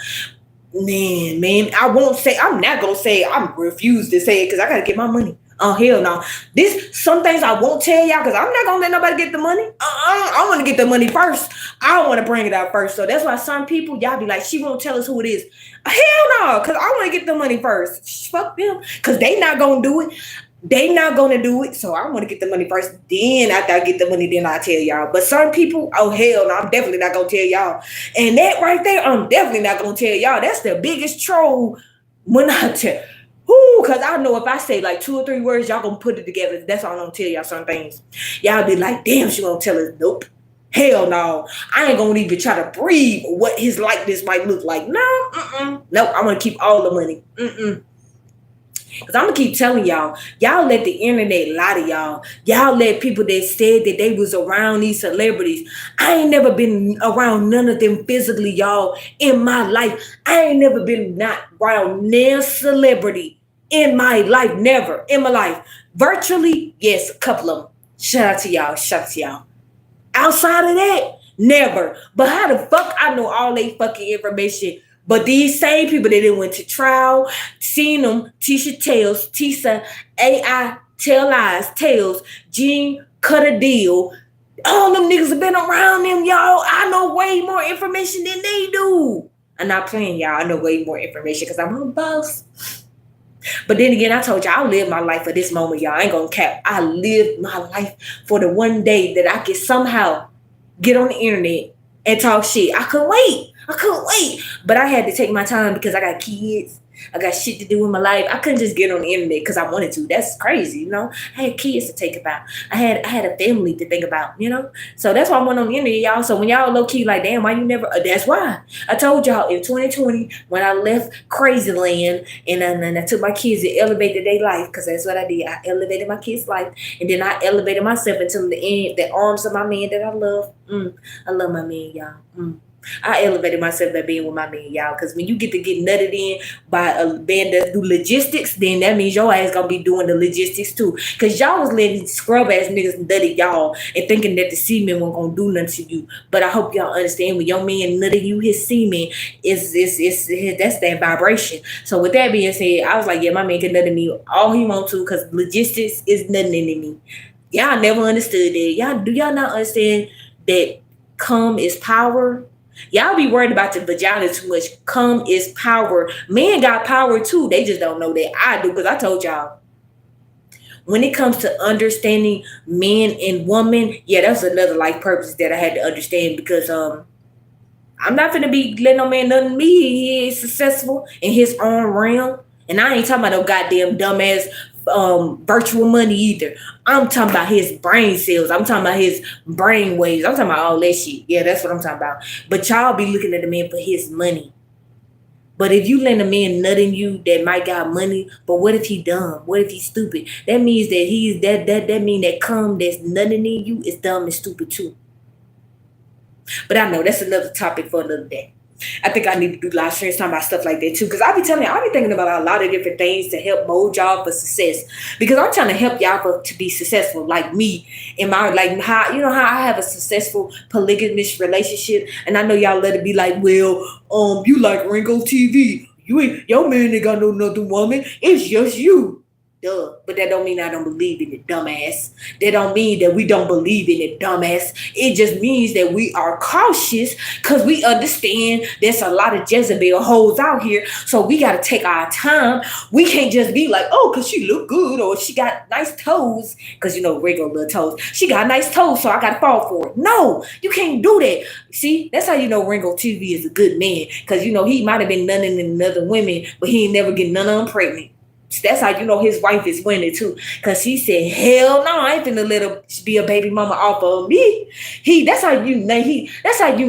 Man, I won't say, I'm not going to say, I'm refused to say it because I got to get my money. Oh, hell no. Some things I won't tell y'all because I'm not going to let nobody get the money. I want to get the money first. I want to bring it out first. So that's why some people, y'all be like, she won't tell us who it is. Hell no, because I want to get the money first. Fuck them. Because they not going to do it. They not going to do it. So I want to get the money first. Then after I get the money, then I'll tell y'all. But some people, oh, hell no, I'm definitely not going to tell y'all. And that right there, I'm definitely not going to tell y'all. That's the biggest troll when I tell. Because I know if I say like 2 or 3 words, y'all going to put it together. That's all I'm going to tell y'all some things. Y'all be like, damn, she going to tell us. Nope. Hell no. I ain't going to even try to breathe what his likeness might look like. No. Nope. I'm going to keep all the money. Because I'm going to keep telling y'all let the internet lie to y'all. Y'all let people that said that they was around these celebrities. I ain't never been around none of them physically, y'all, in my life. I ain't never been not around no celebrity in my life. Never in my life. Virtually, yes, a couple of them. Shout out to y'all. Outside of that, never. But how the fuck I know all they fucking information? But these same people that didn't went to trial, seen them, Tisha Tales, Tisa, AI, Tell Lies, Tales, Gene, Cut a Deal. All them niggas have been around them, y'all. I know way more information than they do. I'm not playing, y'all. I know way more information because I'm a boss. But then again, I told y'all I live my life for this moment, y'all. I ain't gonna cap. I live my life for the one day that I can somehow get on the internet and talk shit. I couldn't wait. But I had to take my time because I got kids. I got shit to do in my life. I couldn't just get on the internet because I wanted to. That's crazy, you know. I had kids to think about. I had a family to think about, you know. So that's why I went on the internet, y'all. So when y'all low key like, damn, why you never? That's why I told y'all in 2020 when I left Crazy Land and I took my kids and elevated their life because that's what I did. I elevated my kids' life and then I elevated myself into the arms of my man that I love. I love my man, y'all. I elevated myself by being with my man, y'all. Because when you get to get nutted in by a band that do logistics, then that means your ass gonna be doing the logistics too. Because y'all was letting scrub ass niggas nutted y'all and thinking that the semen wasn't gonna do nothing to you. But I hope y'all understand when your man nutted you, his semen is that's that vibration. So with that being said, I was like, yeah, my man can nut in me all he want to because logistics is nothing in me. Y'all never understood that. Do y'all not understand that cum is power? Y'all be worried about the vagina too much. Cum is power. Men got power too. They just don't know that. I do because I told y'all. When it comes to understanding men and women, yeah, that's another life purpose that I had to understand because I'm not gonna be letting no man nothing me. He is successful in his own realm. And I ain't talking about no goddamn dumbass virtual money either. I'm talking about his brain cells. I'm talking about his brain waves. I'm talking about all that shit. Yeah, that's what I'm talking about. But y'all be looking at the man for his money. But if you let a man nut in you that might got money, but what if he dumb? What if he's stupid? That means that he's that mean that cum that's nutting in you is dumb and stupid too. But I know that's another topic for another day. I think I need to do live streams talking about stuff like that too. Cause I be thinking about a lot of different things to help mold y'all for success. Because I'm trying to help y'all to be successful, like me in my like how how I have a successful polygamous relationship, and I know y'all let it be like, well, you like Ringo TV. You ain't your man ain't got no nothing woman. It's just you. Duh. But that don't mean I don't believe in it, dumbass. That don't mean that we don't believe in it, dumbass. It just means that we are cautious because we understand there's a lot of Jezebel hoes out here. So we got to take our time. We can't just be like, oh, because she look good or she got nice toes. Because, Ringo little toes. She got nice toes, so I got to fall for it. No, you can't do that. See, that's how you know Ringo TV is a good man. Because, he might have been none in other women, but he ain't never get none of them pregnant. That's how you know his wife is winning too. Cause he said, hell no, I ain't finna let her be a baby mama off of me. That's how you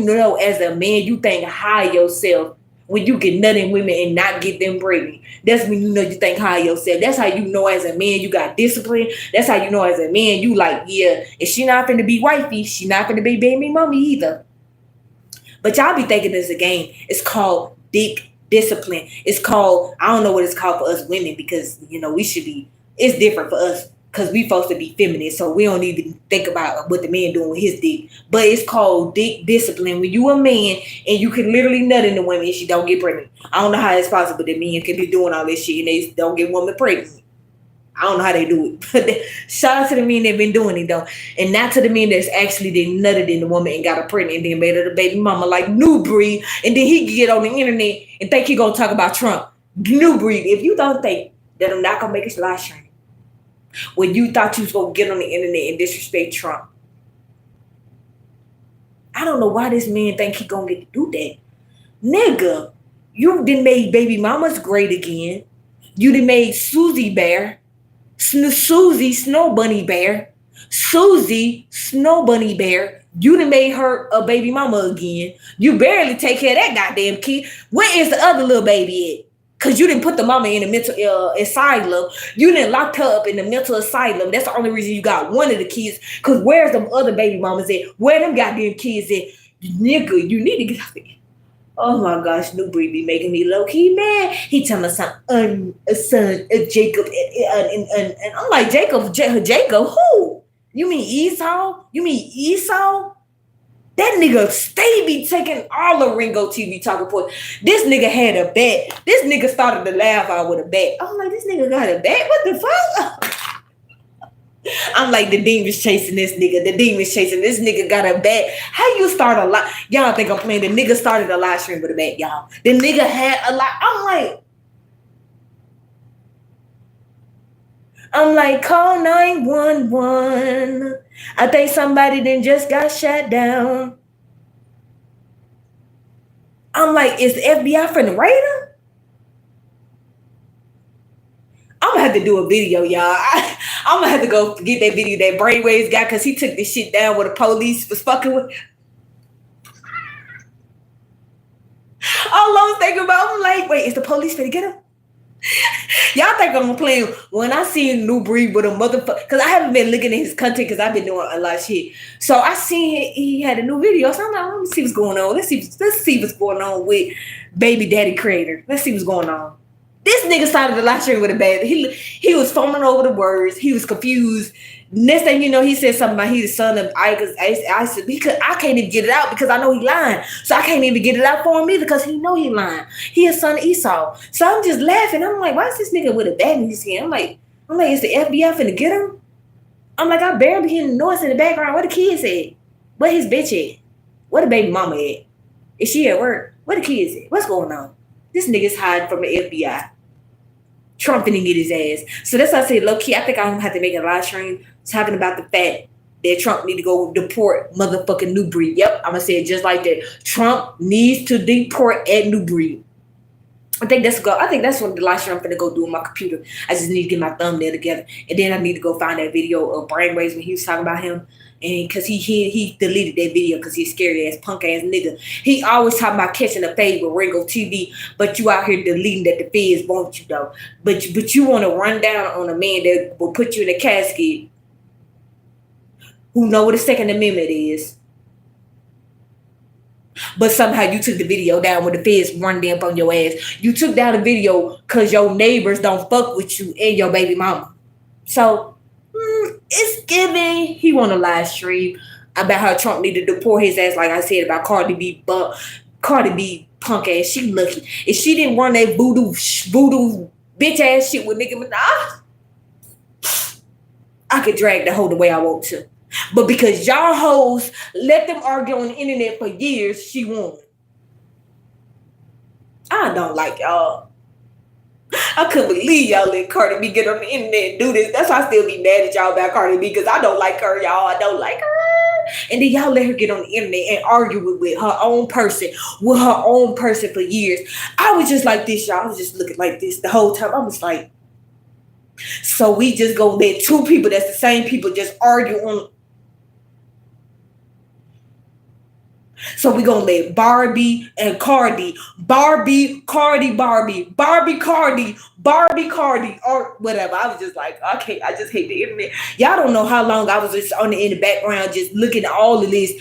know as a man you think high yourself when you get nutting women and not get them pregnant. That's when you know you think high yourself. That's how you know as a man you got discipline. That's how you know as a man you like, yeah, if she not finna be wifey, she not finna be baby mommy either. But y'all be thinking it's a game. It's called dick discipline. It's called, I don't know what it's called for us women because, we should be, it's different for us because we supposed to be feminine. So we don't need to think about what the man doing with his dick. But it's called dick discipline. When you a man and you can literally nut in the women and she don't get pregnant. I don't know how it's possible that men can be doing all this shit and they don't get women pregnant. I don't know how they do it. But shout out to the men that been doing it though. And not to the men that's actually they nutted in the woman and got her pregnant and then made her the baby mama like New Breed. And then he get on the internet and think he gonna talk about Trump. New Breed, if you don't think that I'm not gonna make a live stream when you thought you was gonna get on the internet and disrespect Trump, I don't know why this man think he gonna get to do that. Nigga, you done made baby mamas great again. You done made Susie Bear. Susie Snow Bunny Bear. Susie Snow Bunny Bear. You done made her a baby mama again. You barely take care of that goddamn kid. Where is the other little baby at? Because you didn't put the mama in the mental asylum. You didn't lock her up in the mental asylum. That's the only reason you got one of the kids. Because where's them other baby mamas at? Where them goddamn kids at? Nigga, you need to get out of here. Oh my gosh, New Breed be making me low key mad. He telling us son Jacob, and I'm like Jacob, who? You mean Esau? That nigga stay be taking all the Ringo TV talking points. This nigga had a bet. This nigga started to laugh out with a bet. I'm like, this nigga got a bet? What the fuck? I'm like, the demons chasing this nigga. The demons chasing this nigga got a bat. How you start a lot? Y'all think I'm playing? The nigga started a live stream with a bat, y'all. The nigga had a lot. I'm like, call 911. I think somebody then just got shot down. I'm like, is the FBI from the radar? I'm gonna have to do a video, y'all. I'm gonna have to go get that video that Brainwaves got because he took this shit down where the police was fucking with. All I was thinking about, I'm like, wait, is the police finna get him? Y'all think I'm playing when I see New Breed with a motherfucker? Because I haven't been looking at his content because I've been doing a lot of shit. So I seen he had a new video. So I'm like, let me see what's going on. Let's see what's going on with Baby Daddy Creator. Let's see what's going on. This nigga started the live stream with a baby. He was fumbling over the words. He was confused. Next thing you know, he said something about he's the son of Icah. I said, I can't even get it out because I know he lying. So I can't even get it out for him either because he know he lying. He a son of Esau. So I'm just laughing. I'm like, why is this nigga with a bat in his hand? I'm like, is the FBI finna get him? I'm like, I barely hear the noise in the background. Where the kids at? Where his bitch at? Where the baby mama at? Is she at work? Where the kids at? What's going on? This nigga's hiding from the FBI. Trump finna get his ass. So that's why I say, low key, I think I'm gonna have to make a live stream talking about the fact that Trump need to go deport motherfucking New Breed. Yep, I'm gonna say it just like that. Trump needs to deport at New Breed. I think that's what the live stream I'm finna go do on my computer. I just need to get my thumbnail together, and then I need to go find that video of Brainwaves when he was talking about him. And because he deleted that video because he's scary ass punk ass nigga. He always talking about catching a fade with Ringo TV, but you out here deleting that the feds want you though. But you want to run down on a man that will put you in a casket who know what a Second Amendment is. But somehow you took the video down when the feds running up on your ass. You took down the video because your neighbors don't fuck with you and your baby mama. So it's giving. He want a live stream about how Trump needed to deport his ass, like I said about Cardi B. But Cardi B punk ass, she lucky. If she didn't run that voodoo bitch ass shit with Nicki Minaj, I could drag the hoe the way I want to. But because y'all hoes let them argue on the internet for years, she won. I don't like y'all. I couldn't believe y'all let Cardi B get on the internet and do this. That's why I still be mad at y'all about Cardi B, because I don't like her, y'all. I don't like her. And then y'all let her get on the internet and argue with her own person, for years. I was just like this, y'all. I was just looking like this the whole time. I was like, so we just go let two people that's the same people just argue on. So we gonna let Barbie and Cardi, Barbie, Cardi, or whatever. I was just like, okay, I just hate the internet. Y'all don't know how long I was just in the background, just looking at all of this,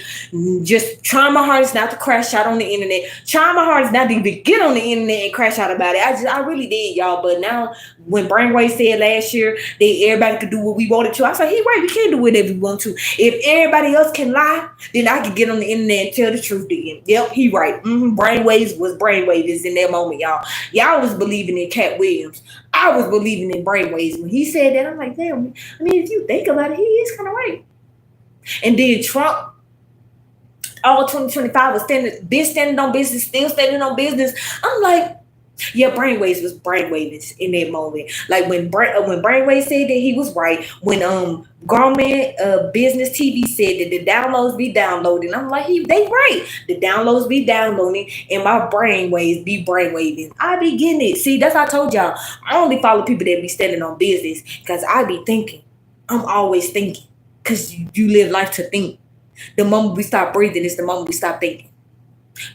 just trying my hardest not to crash out on the internet, trying my hardest not to even get on the internet and crash out about it. I really did, y'all. But now, when Brainwave said last year that everybody could do what we wanted to, I said, he right, we can't do whatever we want to. If everybody else can lie, then I can get on the internet and tell the truth to him. Yep, he right. Brainwaves was Brainwaves in that moment, y'all. Y'all was believing in Cat Williams. I was believing in Brainwaves. When he said that, I'm like, damn, I mean, if you think about it, he is kind of right. And then Trump, all 2025 was standing on business, still standing on business. I'm like, yeah, Brainwaves was Brainwaves in that moment. Like when Brainwaves said that, he was right. When Grown Man Business TV said that the downloads be downloading, I'm like, they right. The downloads be downloading and my brainwaves be brainwaving. I be getting it. See, that's how I told y'all. I only follow people that be standing on business because I be thinking. I'm always thinking, because you live life to think. The moment we stop breathing is the moment we stop thinking.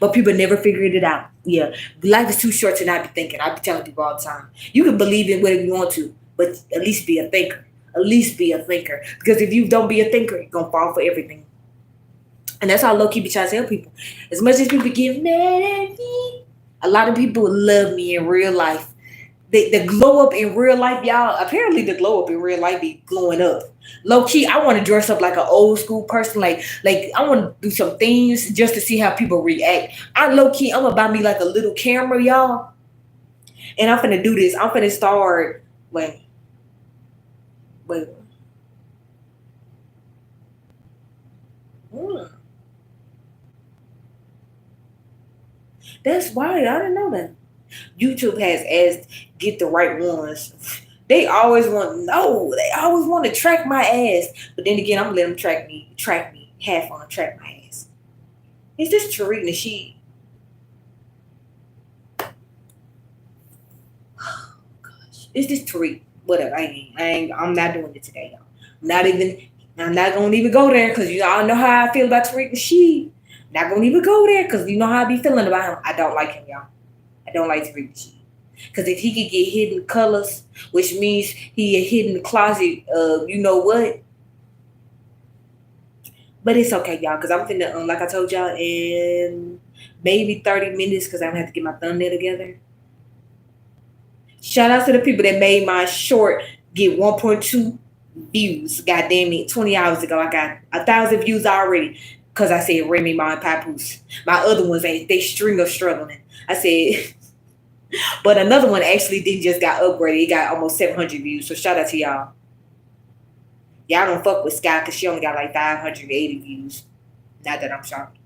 But people never figured it out. Yeah, life is too short to not be thinking. I be telling people all the time. You can believe in whatever you want to, but at least be a thinker. At least be a thinker. Because if you don't be a thinker, you're going to fall for everything. And that's how low-key be trying to tell people. As much as people get mad at me, a lot of people love me in real life. The glow up in real life, y'all. Apparently the glow up in real life be glowing up. Low key, I want to dress up like an old school person. Like I want to do some things just to see how people react. I'm gonna buy me like a little camera, y'all. And I'm finna do this. I'm finna start. Wait. That's right. I didn't know that. YouTube has asked, get the right ones. They always want to track my ass. But then again, I'm gonna let them track me, have fun, track my ass. Is this Tariq Nasheed? Oh gosh. Is this Tariq? Whatever. I'm not doing it today, y'all. I'm not gonna even go there because you all know how I feel about Tariq Nasheed. Not gonna even go there because you know how I be feeling about him. I don't like him, y'all. I don't like Tariq Nasheed. Because if he could get hidden colors, which means he hidden the closet, you know what? But it's okay, y'all, because I'm finna, like I told y'all, in maybe 30 minutes, because I'm going to have to get my thumbnail together. Shout out to the people that made my short get 1.2 views. God damn it, 20 hours ago, I got 1,000 views already. Because I said Remy Ma and Papoose. My other ones ain't, they string of struggling. I said... But another one actually did just got upgraded. It got almost 700 views. So shout out to y'all. Y'all don't fuck with Sky because she only got like 580 views. Not that I'm shocked.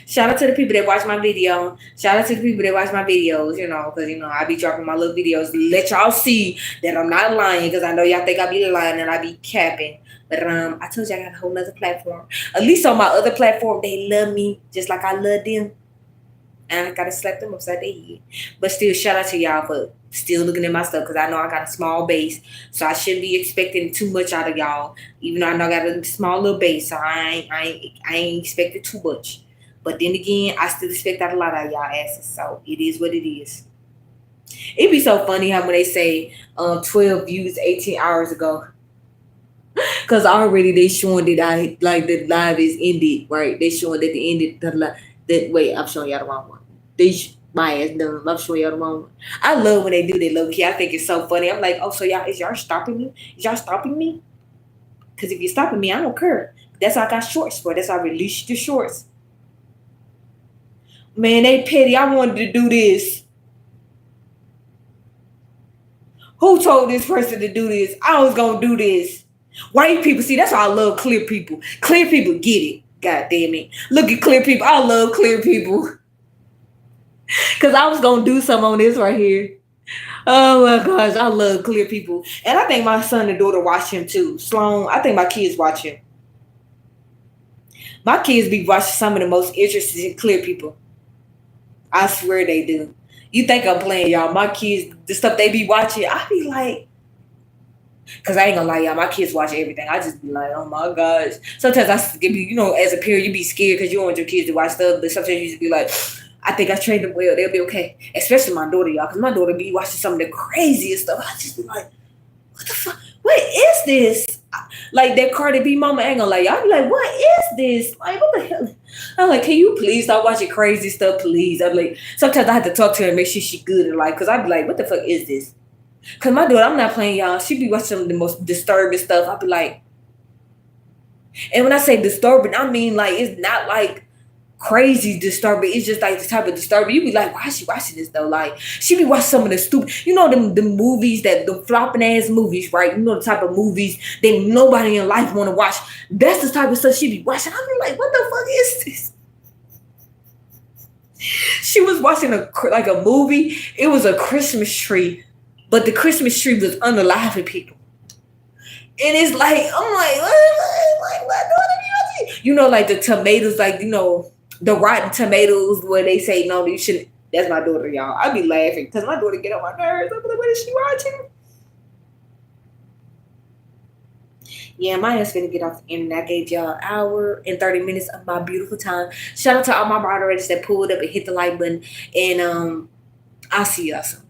Shout out to the people that watch my video. Shout out to the people that watch my videos, because, I be dropping my little videos to let y'all see that I'm not lying, because I know y'all think I be lying and I be capping. But I told you I got a whole nother platform. At least on my other platform, they love me just like I love them. And I gotta slap them upside their head. But still, shout out to y'all for still looking at my stuff, because I know I got a small base, so I shouldn't be expecting too much out of y'all. Even though I know I got a small little base, so I ain't expecting too much. But then again, I still expect out a lot out of y'all asses. So it is what it is. It'd be so funny how when they say 12 views 18 hours ago. Cause already they showing that I like the live is ended, right? They showing that the ended the that wait, I'm showing y'all the wrong one. My ass done. I'm showing y'all the wrong one. I love when they do that low key. I think it's so funny. I'm like, oh, so y'all is y'all stopping me? Is y'all stopping me? Cause if you're stopping me, I don't care. That's why I got shorts for. That's why I released the shorts. Man, they petty. I wanted to do this. Who told this person to do this? I was gonna do this. White people, see, that's why I love clear people. Clear people get it. God damn it. Look at clear people. I love clear people. Cause I was gonna do something on this right here. Oh my gosh, I love clear people. And I think my son and daughter watch him too. Sloan, I think my kids watch him. My kids be watching some of the most interesting clear people. I swear they do. You think I'm playing, y'all. My kids, the stuff they be watching, I be like, cause I ain't gonna lie, y'all. My kids watch everything. I just be like, oh my gosh. Sometimes I get be, as a parent, you be scared because you don't want your kids to watch stuff. But sometimes you just be like, I think I trained them well. They'll be okay. Especially my daughter, y'all. Cause my daughter be watching some of the craziest stuff. I just be like, what the fuck? What is this? Like that Cardi B mama, ain't gonna lie, y'all be like, what is this? Like, what the hell? I'm like, can you please stop watching crazy stuff, please? I'm like, sometimes I have to talk to her and make sure she good in life. Cause I be like, what the fuck is this? Cause my daughter, I'm not playing y'all. She be watching some of the most disturbing stuff. I be like, and when I say disturbing, I mean like it's not like crazy disturbing. It's just like the type of disturbing. You be like, why is she watching this though? Like she be watching some of the stupid, the movies that the flopping ass movies, right? You know the type of movies that nobody in life want to watch. That's the type of stuff she be watching. I be like, what the fuck is this? She was watching a movie. It was a Christmas tree, but the Christmas tree was unaliving people. And it's like, I'm like, what are you watching? Like the tomatoes, like, the rotten tomatoes where they say, no, you shouldn't. That's my daughter, y'all. I be laughing because my daughter get on my nerves. I'm like, what is she watching? Yeah, my ass gonna get off the internet. I gave y'all an hour and 30 minutes of my beautiful time. Shout out to all my moderators that pulled up and hit the like button. And I'll see y'all soon.